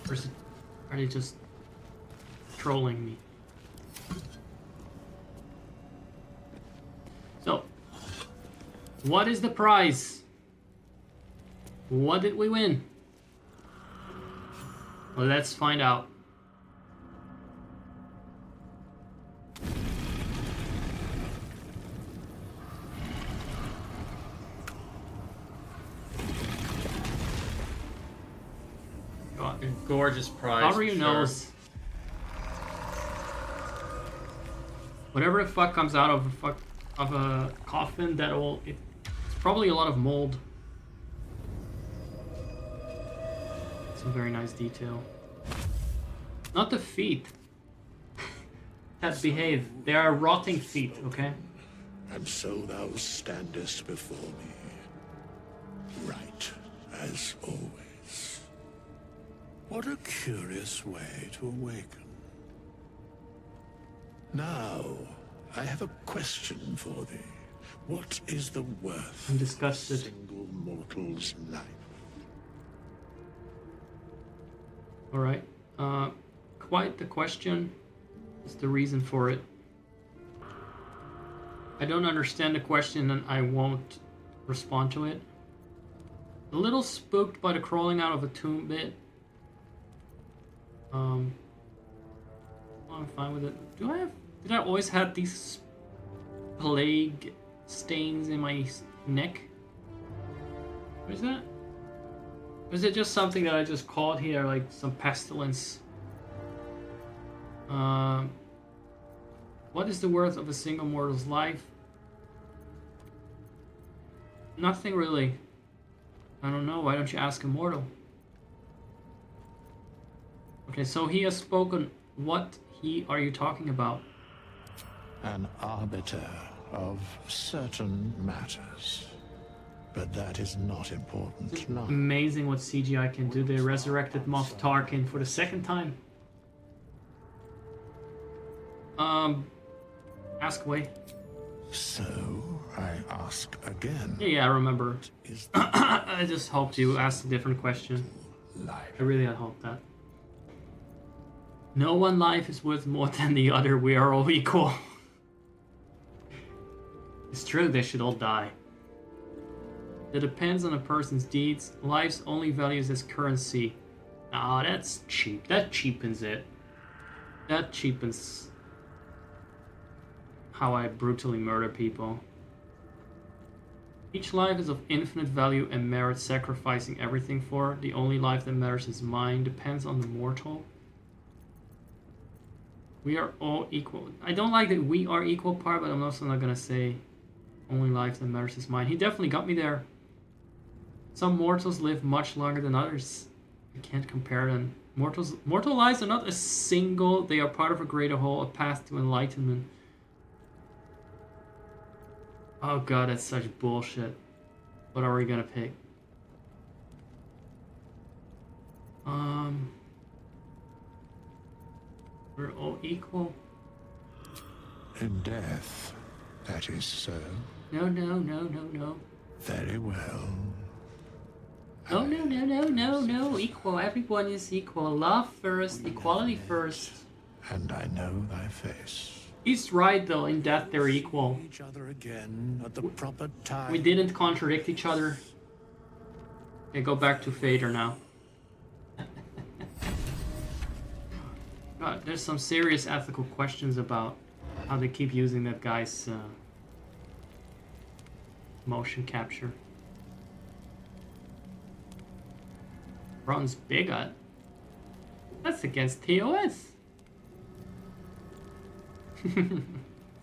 Or are they just trolling me? So, what is the prize? What did we win? Well, let's find out. Gorgeous prize. Cover your nose. Whatever the fuck comes out of a coffin, it's probably a lot of mold. Some very nice detail. Not the feet that behave. They are rotting feet, okay? And so thou standest before me, right as always. What a curious way to awaken. Now, I have a question for thee. What is the worth I'm of a disgusted. single mortal's life? All right. Quite the question. What's the reason for it? I don't understand the question and I won't respond to it. A little spooked by the crawling out of a tomb bit. I'm fine with it. Did I always have these plague stains in my neck? What is that? Or is it just something that I just caught here, like some pestilence? What is the worth of a single mortal's life? Nothing really. I don't know. Why don't you ask a mortal? Okay, so he has spoken. What are you talking about? An arbiter of certain matters. But that is not important now. Amazing what CGI can do. They resurrected Moff Tarkin for the second time. Ask away. So, I ask again. Yeah, I remember. Is I just hoped you asked a different question. life? I really had hoped that. No one life is worth more than the other. We are all equal. It's true, they should all die. It depends on a person's deeds. Life's only values as currency. Ah, that's cheap. That cheapens it. That cheapens how I brutally murder people. Each life is of infinite value and merits sacrificing everything for. The only life that matters is mine. Depends on the mortal. We are all equal. I don't like the we are equal part, but I'm also not gonna say only life that matters is mine. He definitely got me there. Some mortals live much longer than others. I can't compare them. Mortal lives are not a single, they are part of a greater whole, a path to enlightenment. Oh god, that's such bullshit. What are we gonna pick? We're all equal. In death, that is so. No, no, no, no, no. Very well. No, no, no, no, no, no. Equal. Everyone is equal. Love first, equality first. And I know thy face. He's right though, in death they're equal. Each other again at the proper time. We didn't contradict each other. Okay, go back to Vader now. God, there's some serious ethical questions about how they keep using that guy's motion capture. Runs Bigot? That's against TOS.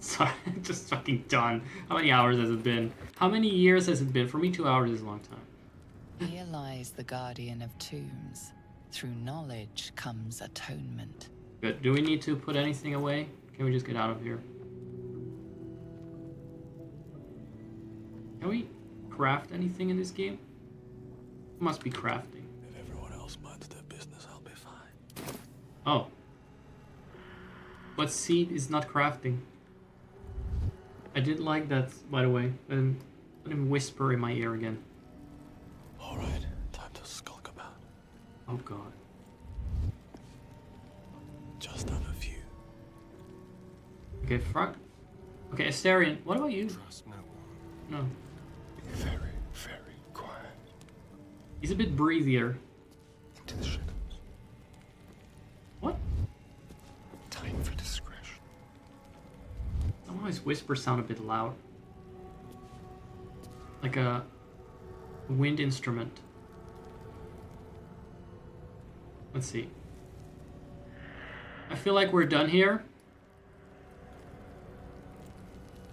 Sorry, just fucking done. How many hours has it been? How many years has it been? For me, 2 hours is a long time. Here lies the guardian of tombs. Through knowledge comes atonement. Good. Do we need to put anything away? Can we just get out of here? Can we craft anything in this game? Must be crafting. If everyone else minds their business, I'll be fine. Oh. What seed is not crafting? I did like that, by the way. Let him whisper in my ear again. All right, time to skulk about. Oh god. Just on a few. Okay, front. Okay, Astarion, what about you? Trust no one. No. Be very, very quiet. He's a bit breathier. Into the shadows. What? Time for discretion. Some of his whispers sound a bit loud. Like a wind instrument. Let's see. I feel like we're done here.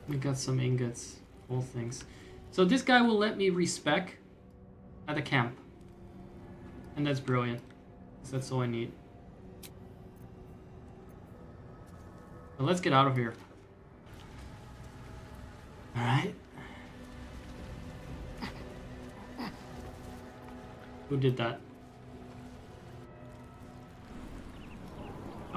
We got some ingots, whole things. So this guy will let me respec at a camp. And that's brilliant. 'Cause that's all I need. But let's get out of here. Alright. Who did that?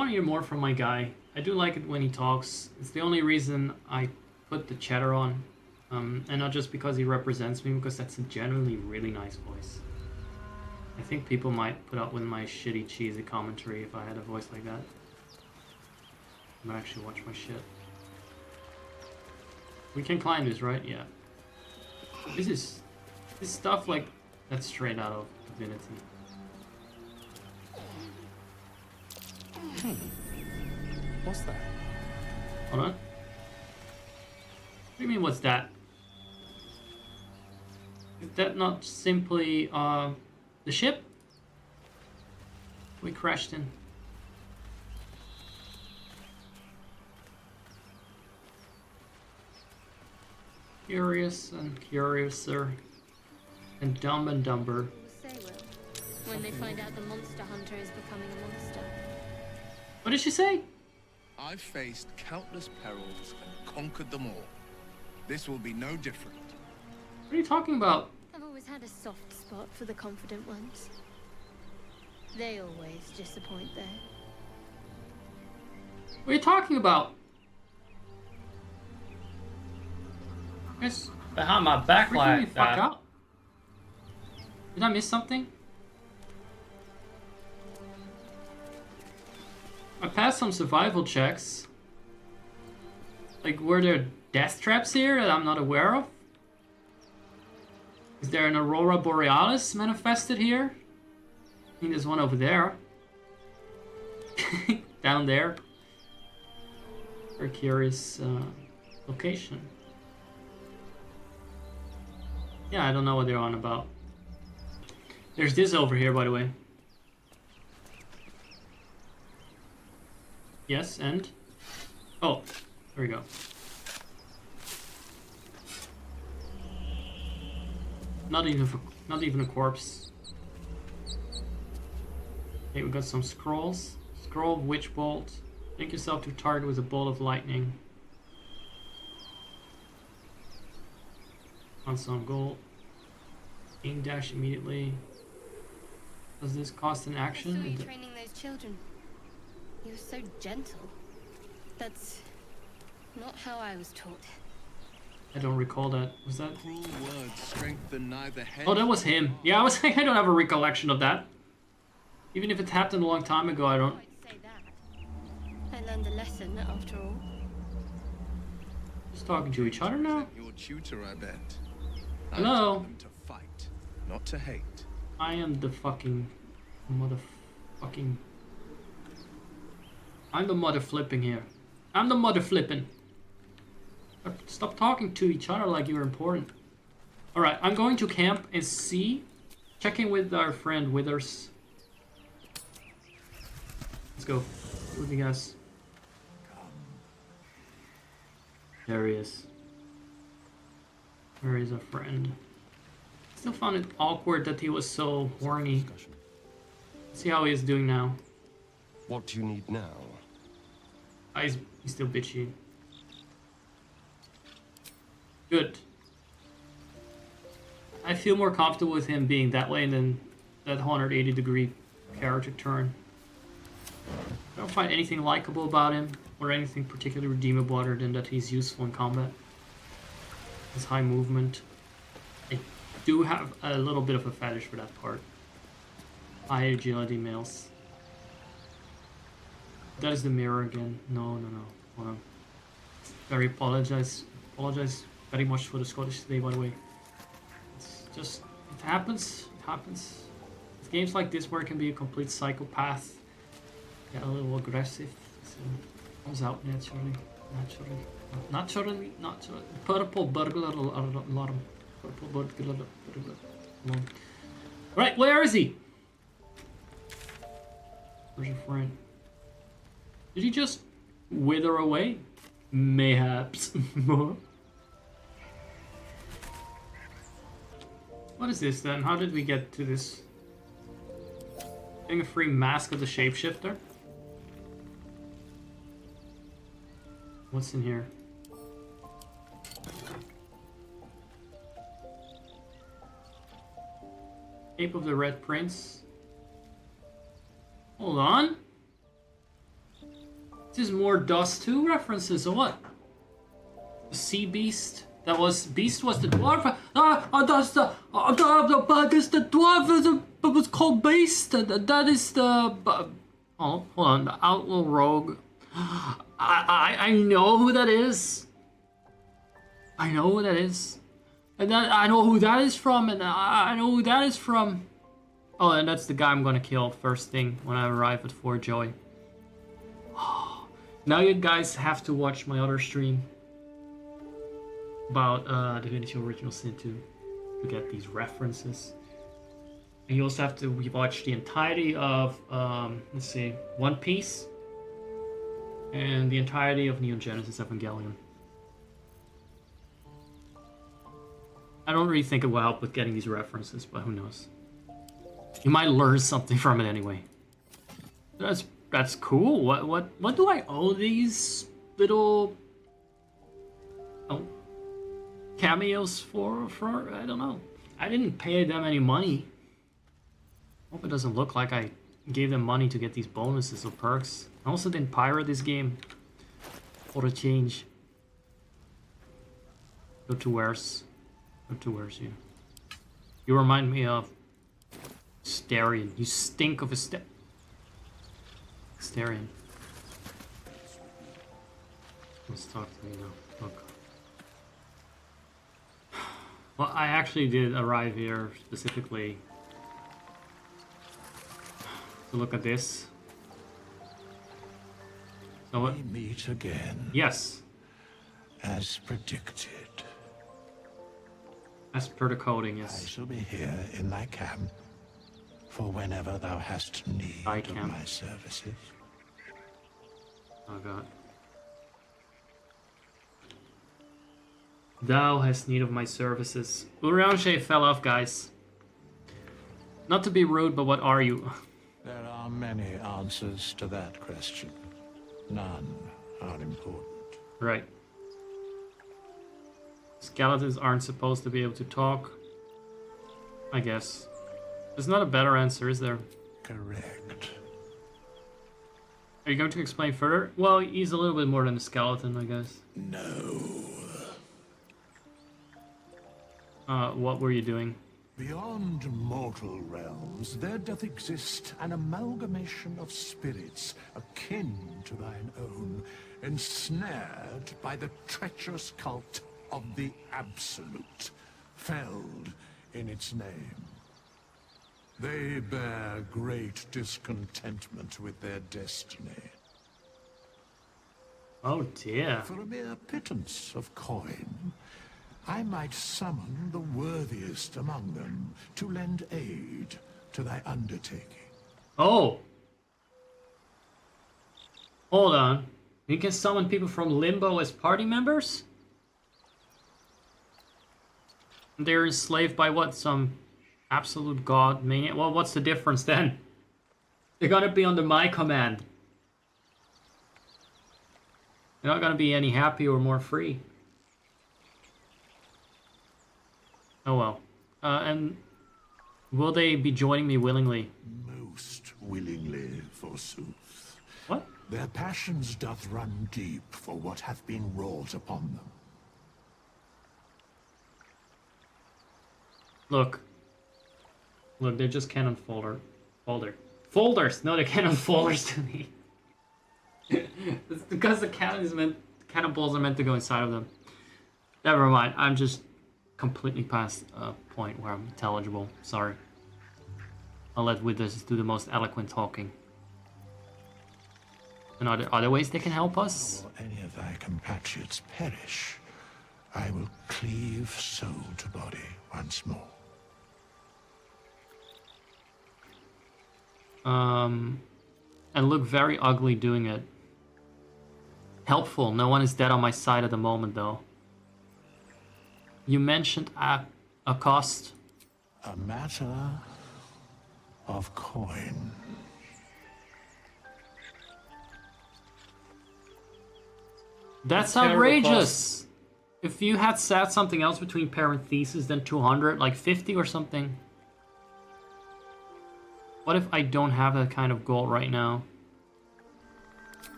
want to hear more from my guy. I do like it when he talks. It's the only reason I put the chatter on. And not just because he represents me, because that's a genuinely really nice voice. I think people might put up with my shitty, cheesy commentary if I had a voice like that. I might actually watch my shit. We can climb this, right? Yeah. This stuff like that's straight out of Divinity. What's that? Hold on. What do you mean, what's that? Is that not simply the ship we crashed in? Curious and curiouser and dumber. Say will, when they find out the monster hunter is becoming a monster. What did she say? I've faced countless perils and conquered them all. This will be no different. What are you talking about? I've always had a soft spot for the confident ones. They always disappoint though. What are you talking about? Yes. Behind my back Freaking me like fuck that. out. Did I miss something? I passed some survival checks. Like, were there death traps here that I'm not aware of? Is there an Aurora Borealis manifested here? I think there's one over there. Down there. Very curious location. Yeah, I don't know what they're on about. There's this over here, by the way. Yes, and? Oh, there we go. Not even a corpse. Okay, we got some scrolls. Scroll of Witch Bolt. Link yourself to target with a bolt of lightning. On some gold. Aim dash immediately. Does this cost an I saw action? you training those children. You were so gentle. That's not how I was taught. I don't recall that. Was that? Cruel words strengthen neither head. Oh, that was him. Yeah, I was like, I don't have a recollection of that. Even if it happened a long time ago, I don't. I'd say that. I learned a lesson after all. Just talking to each other now. Your tutor, I bet. Hello? I taught them to fight, not to hate. I am the fucking motherfucking. I'm the mother flipping here. I'm the mother flipping. Stop talking to each other like you're important. Alright, I'm going to camp and see. Check in with our friend Withers. Let's go. See what he has. There he is. Where is our friend? Still found it awkward that he was so horny. See how he is doing now. What do you need now? He's still bitchy. Good. I feel more comfortable with him being that way than that 180-degree character turn. I don't find anything likable about him or anything particularly redeemable other than that he's useful in combat. His high movement. I do have a little bit of a fetish for that part. High agility males. That is the mirror again. No. Hold on. Very apologize very much for the Scottish today, by the way. It's just, it happens. It's games like this where it can be a complete psychopath. Get a little aggressive. So it comes out naturally. Naturally. Purple burglar alarm. Purple burglar alarm. Right, where is he? Where's your friend? Did he just wither away? Mayhaps. What is this then? How did we get to this? Getting a free mask of the shapeshifter? What's in here? Cape of the Red Prince. Hold on. This is more Dust 2 references or what? Sea Beast? That was Beast was the dwarf. That's the dwarf was called Beast. That is the hold on, the Outlaw Rogue. I know who that is. I know who that is. And that, I know who that is from, and I know who that is from. Oh, and that's the guy I'm gonna kill first thing when I arrive at Fort Joy. Now you guys have to watch my other stream about Divinity Original Sin 2 to get these references. And you also have to watch the entirety of, let's see, One Piece and the entirety of Neon Genesis Evangelion. I don't really think it will help with getting these references, but who knows. You might learn something from it anyway. That's cool. What do I owe these little cameos for? I don't know. I didn't pay them any money. Hope it doesn't look like I gave them money to get these bonuses or perks. I also didn't pirate this game for a change. Go to where's you? You remind me of Astarion. You stink of Astarion. Let's talk to me now. Look. Well, I actually did arrive here specifically to look at this. So what? We meet again. Yes. As predicted. As per the coding, I yes. shall be here in thy camp for whenever thou hast need Thy of camp. my services. Oh god. Thou hast need of my services. Urianshe fell off, guys. Not to be rude, but what are you? There are many answers to that question. None are important. Right. Skeletons aren't supposed to be able to talk. I guess. There's not a better answer, is there? Correct. Are you going to explain further? Well, he's a little bit more than a skeleton, I guess. No. What were you doing? Beyond mortal realms, there doth exist an amalgamation of spirits akin to thine own, ensnared by the treacherous cult of the Absolute, felled in its name. They bear great discontentment with their destiny. Oh dear. For a mere pittance of coin, I might summon the worthiest among them to lend aid to thy undertaking. Oh! Hold on. You can summon people from Limbo as party members? They're enslaved by what? Some absolute god maniac? Well, what's the difference then? They're gonna be under my command. They're not gonna be any happier or more free. Oh well. And will they be joining me willingly? Most willingly, forsooth. What? Their passions doth run deep for what hath been wrought upon them. Look, they're just cannon folders. No, they're cannon folders to me. It's because the cannonballs are meant to go inside of them. Never mind. I'm just completely past a point where I'm intelligible. Sorry. I'll let witnesses do the most eloquent talking. And are there other ways they can help us? Or any of thy compatriots perish, I will cleave soul to body once more. And look very ugly doing it. Helpful. No one is dead on my side at the moment, though. You mentioned a cost. A matter of coin. That's Terrible outrageous. If you had said something else between parentheses than 200, like 50 or something. What if I don't have that kind of gold right now?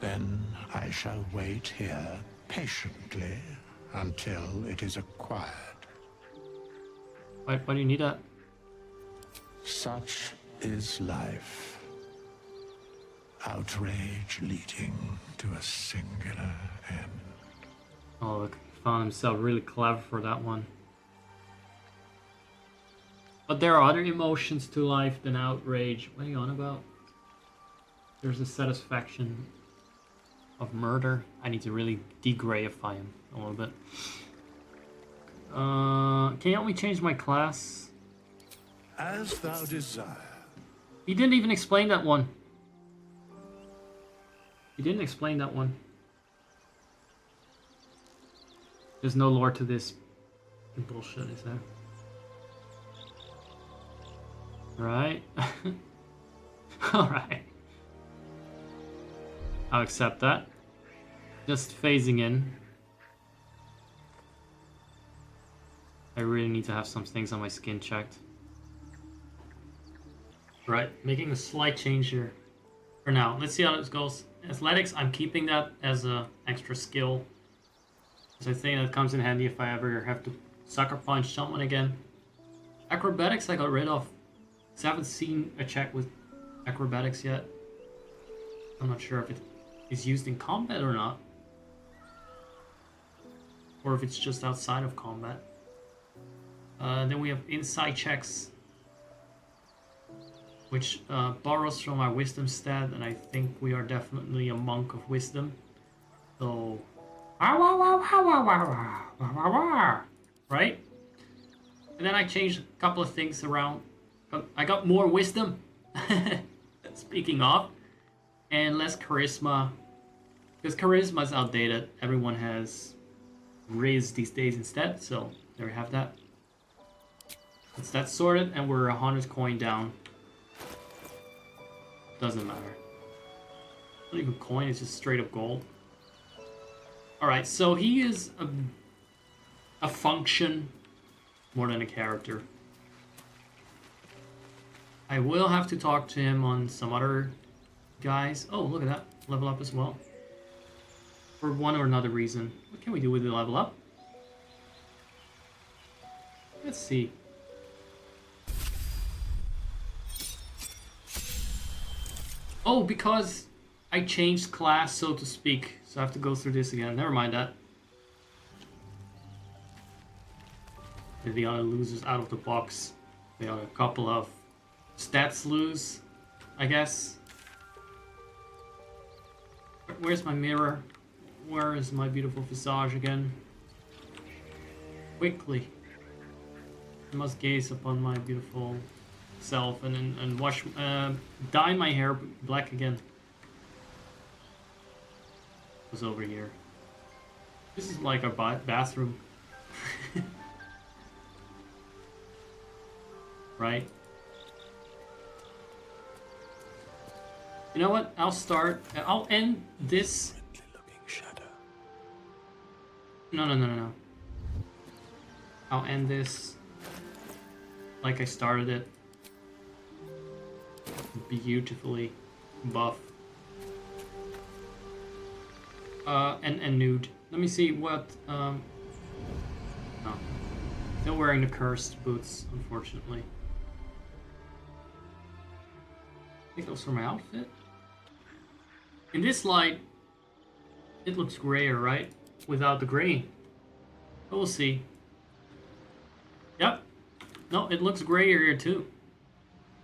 Then I shall wait here patiently until it is acquired. Why do you need that? Such is life. Outrage leading to a singular end. Oh, look, he found himself really clever for that one. But there are other emotions to life than outrage. What are you on about? There's a satisfaction of murder. I need to really degrayify him a little bit. Can you help me change my class? As thou desire. He didn't even explain that one. He didn't explain that one. There's no lore to this bullshit, is there? Right? Alright. I'll accept that. Just phasing in. I really need to have some things on my skin checked. Right, making a slight change here. For now, let's see how this goes. Athletics, I'm keeping that as an extra skill. Because I think that comes in handy if I ever have to sucker punch someone again. Acrobatics I got rid of. I haven't seen a check with acrobatics yet. I'm not sure if it is used in combat or not. Or if it's just outside of combat. Then we have insight checks, which borrows from our wisdom stat, and I think we are definitely a monk of wisdom. So, right? And then I changed a couple of things around. I got more wisdom, speaking of, and less charisma, because charisma is outdated. Everyone has riz these days instead, so there we have that. It's that sorted, and we're 100 coin down. Doesn't matter. Not even coin, it's just straight up gold. Alright, so he is a function more than a character. I will have to talk to him on some other guys. Oh, look at that. Level up as well. For one or another reason. What can we do with the level up? Let's see. Oh, because I changed class, so to speak. So I have to go through this again. Never mind that. The other losers out of the box. They are a couple of stats lose, I guess. Where's my mirror? Where is my beautiful visage again? Quickly. I must gaze upon my beautiful self and wash, dye my hair black again. It was over here. This is like our bathroom. Right? You know what? I'll end this. No. I'll end this like I started it. Beautifully buff. And nude. Let me see what, no. Still wearing the cursed boots, unfortunately. I think those are my outfit. In this light, it looks grayer, right? Without the gray. But we'll see. Yep. No, it looks grayer here too.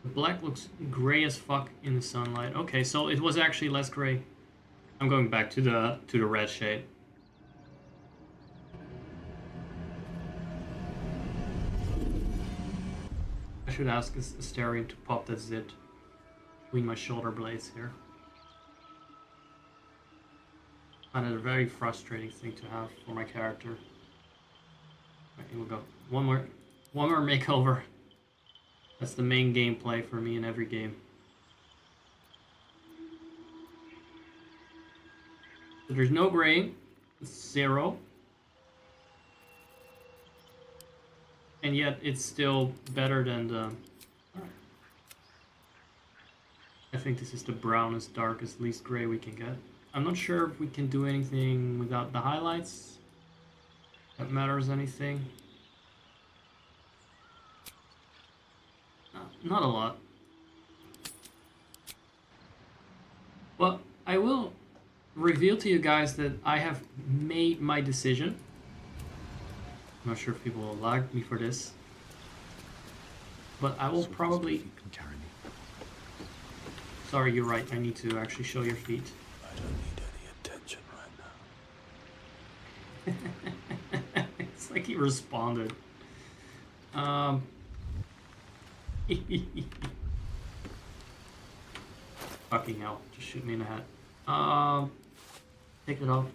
The black looks gray as fuck in the sunlight. Okay, so it was actually less gray. I'm going back to the red shade. I should ask Astarion to pop that zit between my shoulder blades here. I find it a very frustrating thing to have for my character. Alright, here we go. One more makeover. That's the main gameplay for me in every game. So there's no graying. It's 0. And yet it's still better than the... Alright. I think this is the brownest, darkest, least gray we can get. I'm not sure if we can do anything without the highlights. That matters anything. Not a lot. Well, I will reveal to you guys that I have made my decision. I'm not sure if people will like me for this. But I will probably... You can carry me. Sorry, you're right. I need to actually show your feet. I don't need any attention right now. It's like he responded. Fucking hell. Just shoot me in the head. Take it off.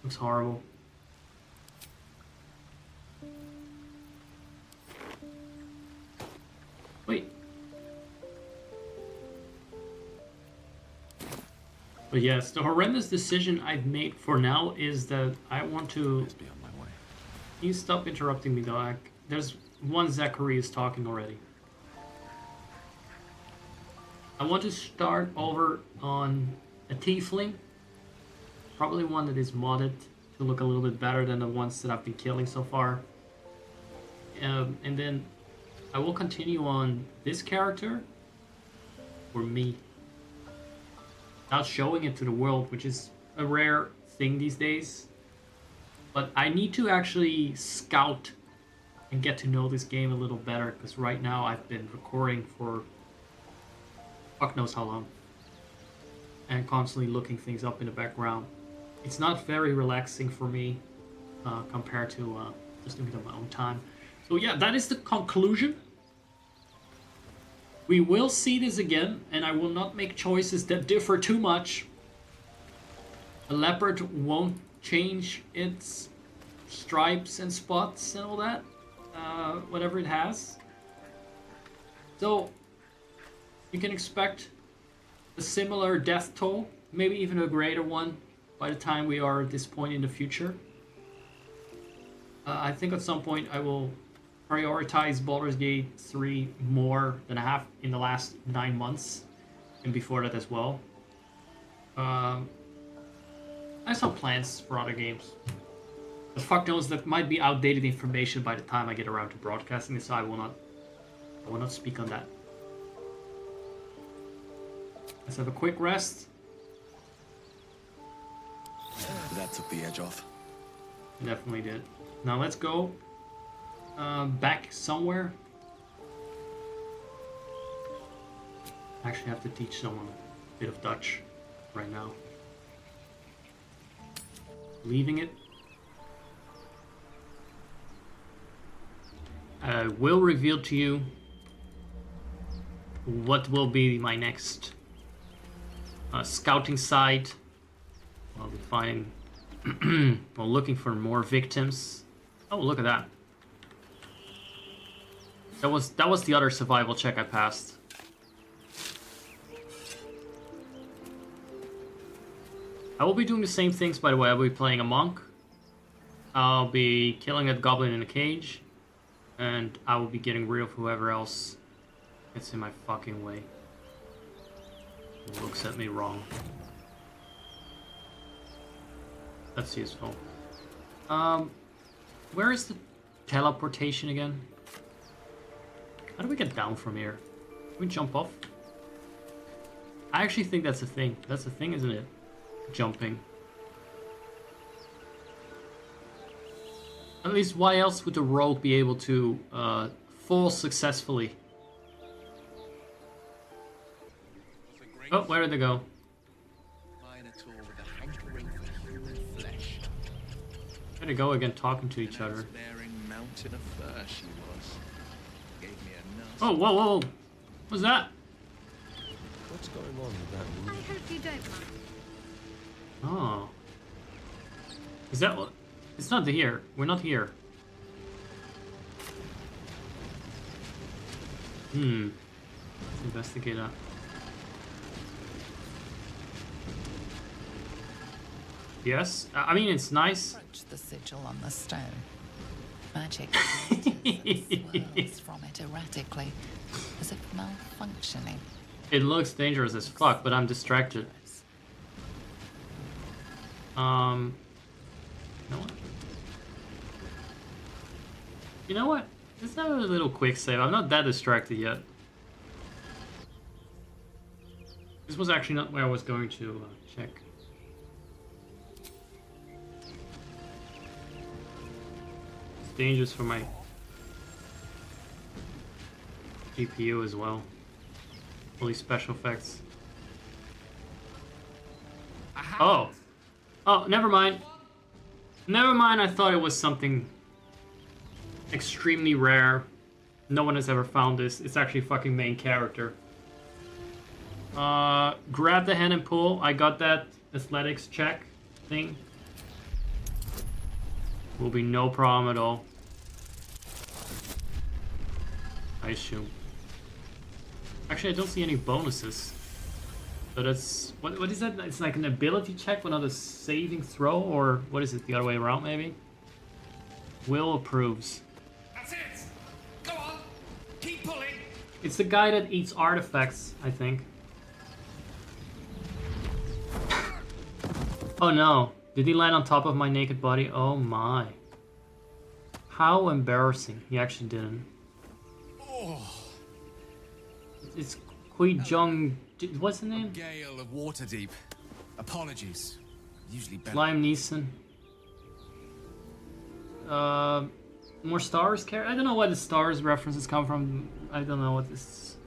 Looks horrible. Wait. But yes, the horrendous decision I've made for now is that I want to... Please be on my way. Can you stop interrupting me, though? There's one Zachary is talking already. I want to start over on a tiefling. Probably one that is modded to look a little bit better than the ones that I've been killing so far. And then I will continue on this character for me. Without showing it to the world, which is a rare thing these days. But I need to actually scout and get to know this game a little better, because right now I've been recording for fuck knows how long. And constantly looking things up in the background. It's not very relaxing for me compared to just doing it on my own time. So yeah, that is the conclusion. We will see this again, and I will not make choices that differ too much. A leopard won't change its stripes and spots and all that, whatever it has. So, you can expect a similar death toll, maybe even a greater one by the time we are at this point in the future. I think at some point I will prioritize Baldur's Gate 3 more than I have in the last 9 months, and before that as well. I have some plans for other games. The fuck knows, that might be outdated information by the time I get around to broadcasting this, so I will not speak on that. Let's have a quick rest. That took the edge off. Definitely did. Now let's go back somewhere. I actually have to teach someone a bit of Dutch right now. Leaving it. I will reveal to you what will be my next scouting site. I'll be finding, well, looking for more victims. Oh, look at that. That was the other survival check I passed. I will be doing the same things, by the way. I will be playing a monk. I'll be killing a goblin in a cage. And I will be getting rid of whoever else gets in my fucking way. Who looks at me wrong. That's useful. Where is the teleportation again? How do we get down from here? Can we jump off? I actually think that's a thing. That's a thing, isn't it? Jumping. At least, why else would the rogue be able to fall successfully? Oh, where did they go? Minotaur with a hankering for human flesh. There they go again, talking to each An other. overbearing mountain of fur she was. Gave me a nasty... Oh, whoa, whoa, whoa. What's that? What's going on with that I roof? hope you don't mind. Oh. Is that what? It's not here. We're not here. Let's investigate that. Yes? I mean, it's nice. Approach the sigil on the stone. Magic swirls from it erratically, as if malfunctioning. It looks dangerous as fuck, but I'm distracted. You know what? You know what? Let's have a little quick save. I'm not that distracted yet. This was actually not where I was going to check. It's dangerous for my GPU as well. All these special effects. Oh! Oh, never mind. Never mind, I thought it was something extremely rare. No one has ever found this. It's actually fucking main character. Grab the hand and pull. I got that athletics check thing. Will be no problem at all. I assume. Actually, I don't see any bonuses. So that's... What is that? It's like an ability check, but not a saving throw? Or what is it? The other way around, maybe? Will approves. That's it! Go on! Keep pulling! It's the guy that eats artifacts, I think. Oh no. Did he land on top of my naked body? Oh my. How embarrassing. He actually didn't. Oh. It's Kui Jung... What's the name? Gale of Waterdeep. Apologies. Usually better. Liam Neeson. More stars I don't know where the stars references come from. I don't know what this...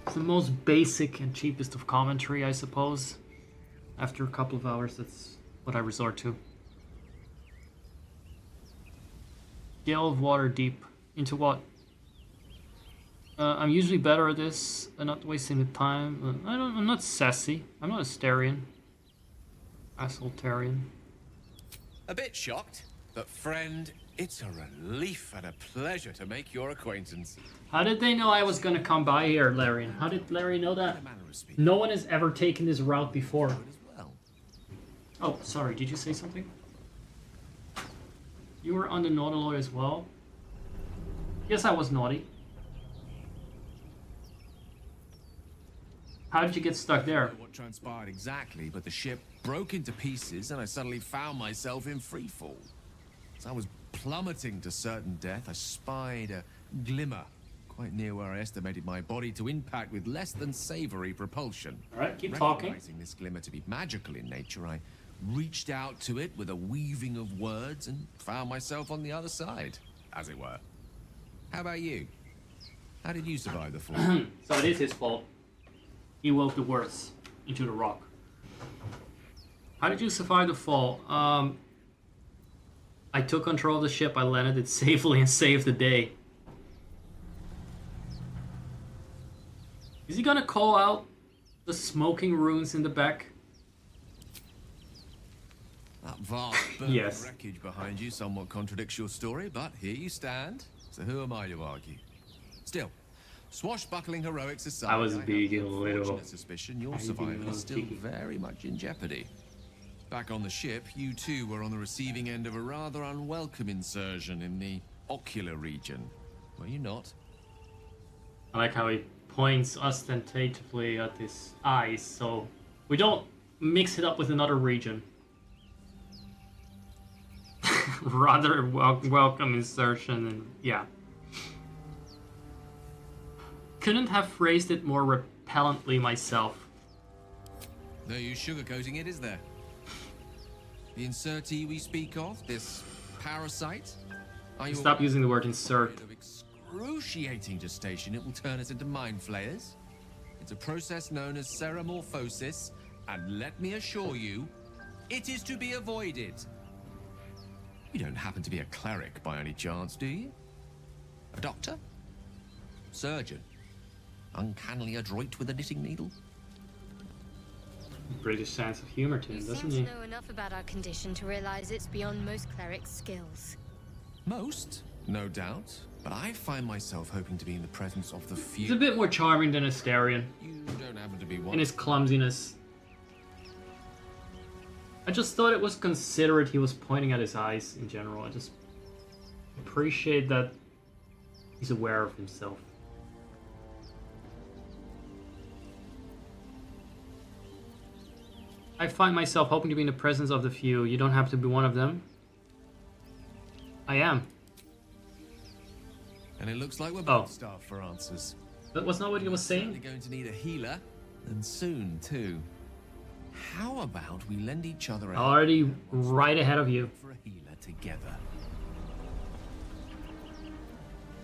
It's the most basic and cheapest of commentary, I suppose. After a couple of hours, that's what I resort to. Gale of Waterdeep. Into what? I'm usually better at this and not wasting the time. I'm not sassy. I'm not Astarion. Assaultarian. A bit shocked, but friend, it's a relief and a pleasure to make your acquaintance. How did they know I was gonna come by here, Larian? How did Larry know that? No one has ever taken this route before. Oh, sorry, did you say something? You were on the Nautiloid as well? Yes, I was naughty. How did you get stuck there? I don't know what transpired exactly, but the ship broke into pieces and I suddenly found myself in freefall. As I was plummeting to certain death, I spied a glimmer quite near where I estimated my body to impact with less than savory propulsion. Alright, keep talking. Recognizing this glimmer to be magical in nature, I reached out to it with a weaving of words and found myself on the other side, as it were. How about you? How did you survive the fall? So it is his fault. He willed the words into the rock. How did you survive the fall? I took control of the ship, I landed it safely and saved the day. Is he gonna call out the smoking ruins in the back? That vast burning Yes. wreckage behind you somewhat contradicts your story, but here you stand. So who am I to argue? Still, swashbuckling heroics aside, I was have being an a little... unfortunate suspicion your survival is still very much in jeopardy. Back on the ship, you too were on the receiving end of a rather unwelcome insertion in the ocular region. Were you not? I like how he points ostentatively at his eyes, so we don't mix it up with another region. Rather welcome insertion, and yeah. Couldn't have phrased it more repellently myself. No use sugarcoating it, is there? The insertee we speak of, this parasite? Are you Stop using the word insert. of excruciating gestation, it will turn us into mind flayers? It's a process known as ceramorphosis, and let me assure you, it is to be avoided. You don't happen to be a cleric by any chance, do you? A doctor? Surgeon? Uncannily adroit with a knitting needle? British sense of humor to You him, seem doesn't to he? know enough about our condition to realize it's beyond most clerics' skills. Most, no doubt. But I find myself hoping to be in the presence of the few. He's a bit more charming than Astarion You don't happen to be one. in his clumsiness. I just thought it was considerate he was pointing at his eyes in general. I just appreciate that he's aware of himself. I find myself hoping to be in the presence of the few. You don't have to be one of them. I am. And it looks like we're both starved for answers. That was not what he was We're saying. going to need a healer, and soon too. How about we lend each other a Already right ahead of you. for a healer together?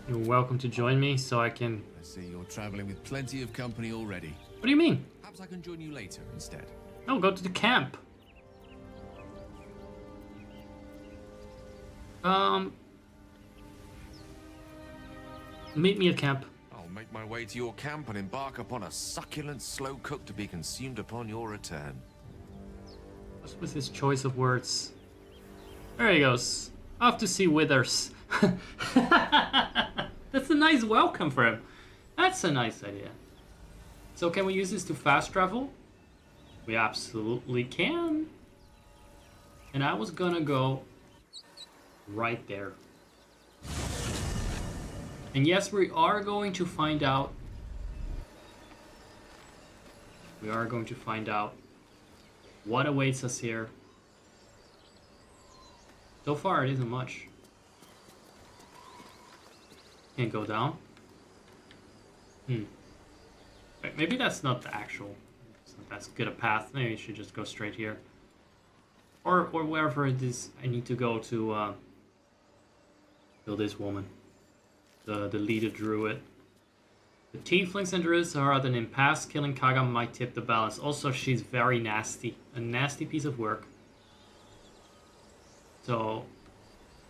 You're welcome to join me so I can... I see you're traveling with plenty of company already. What do you mean? Perhaps I can join you later instead. No, go to the camp. Meet me at camp. I'll make my way to your camp and embark upon a succulent slow cook to be consumed upon your return. What's with his choice of words? There he goes. Off to see Withers. That's a nice welcome for him. That's a nice idea. So can we use this to fast travel? We absolutely can. And I was gonna go right there. And yes, we are going to find out. We are going to find out what awaits us here. So far, it isn't much. Can't go down. Wait, maybe that's not the actual. It's not that good a path. Maybe I should just go straight here. Or wherever it is I need to go to kill this woman. The leader druid. The tieflings and druids are at an impasse. Killing Kaga might tip the balance. Also, she's very nasty. A nasty piece of work. So,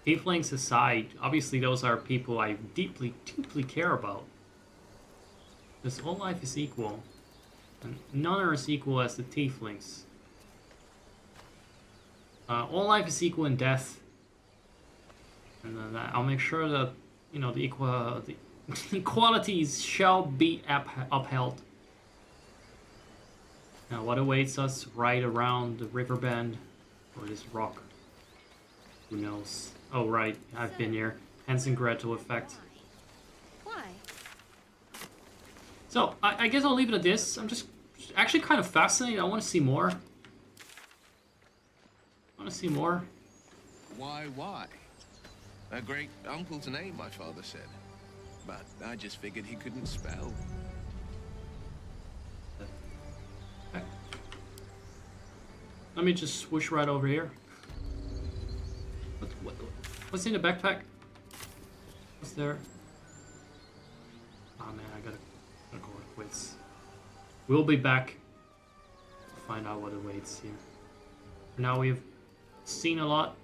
tieflings aside, obviously those are people I deeply, deeply care about. Because all life is equal. And none are as equal as the tieflings. All life is equal in death. And then I'll make sure that, you know, the equalities shall be upheld. Now, what awaits us right around the river bend or this rock? Who knows? Oh, right, I've been here. Hans and Gretel effect. Why? So, I guess I'll leave it at this. I'm just actually kind of fascinated. I want to see more. Why? A great uncle's name, my father said. But I just figured he couldn't spell. Okay. Let me just swoosh right over here. What's in the backpack? What's there? Oh man, I gotta go with quits. We'll be back to find out what awaits here. For now, we've seen a lot.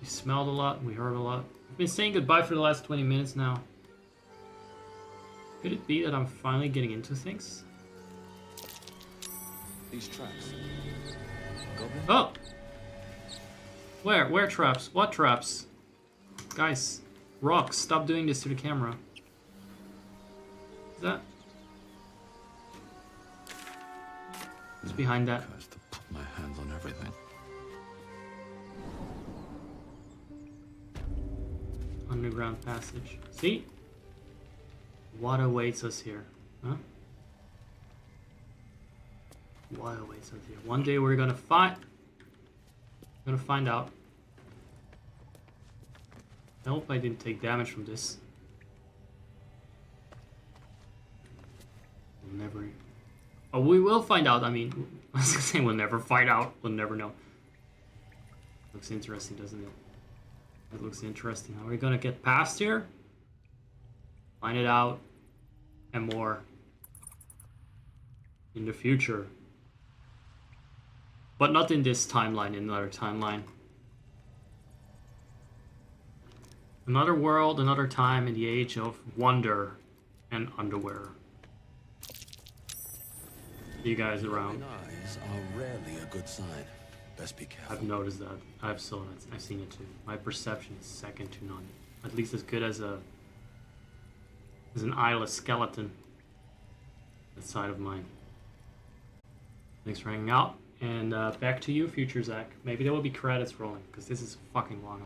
We smelled a lot. We heard a lot. I've been saying goodbye for the last 20 minutes now. Could it be that I'm finally getting into things? These traps. Goblin? Oh! Where traps? What traps? Guys, rocks, stop doing this to the camera. Is that? What's behind that? Tries to put my hands on everything. Underground passage. See? What awaits us here? Huh? What awaits us here? One day we're gonna find out. I hope I didn't take damage from this. We'll never... Oh, we will find out. I mean, I was gonna say we'll never find out. We'll never know. Looks interesting, doesn't it? It looks interesting. How are we gonna get past here? Find it out. And more. In the future. But not in this timeline, in another timeline. Another world, another time in the age of wonder and underwear. See you guys around. Eyes are rarely a good sign. Best be careful. I've noticed that. I've seen it too. My perception is second to none. At least as good as an eyeless skeleton. That side of mine. Thanks for hanging out. And back to you, future Zach. Maybe there will be credits rolling, because this is fucking long.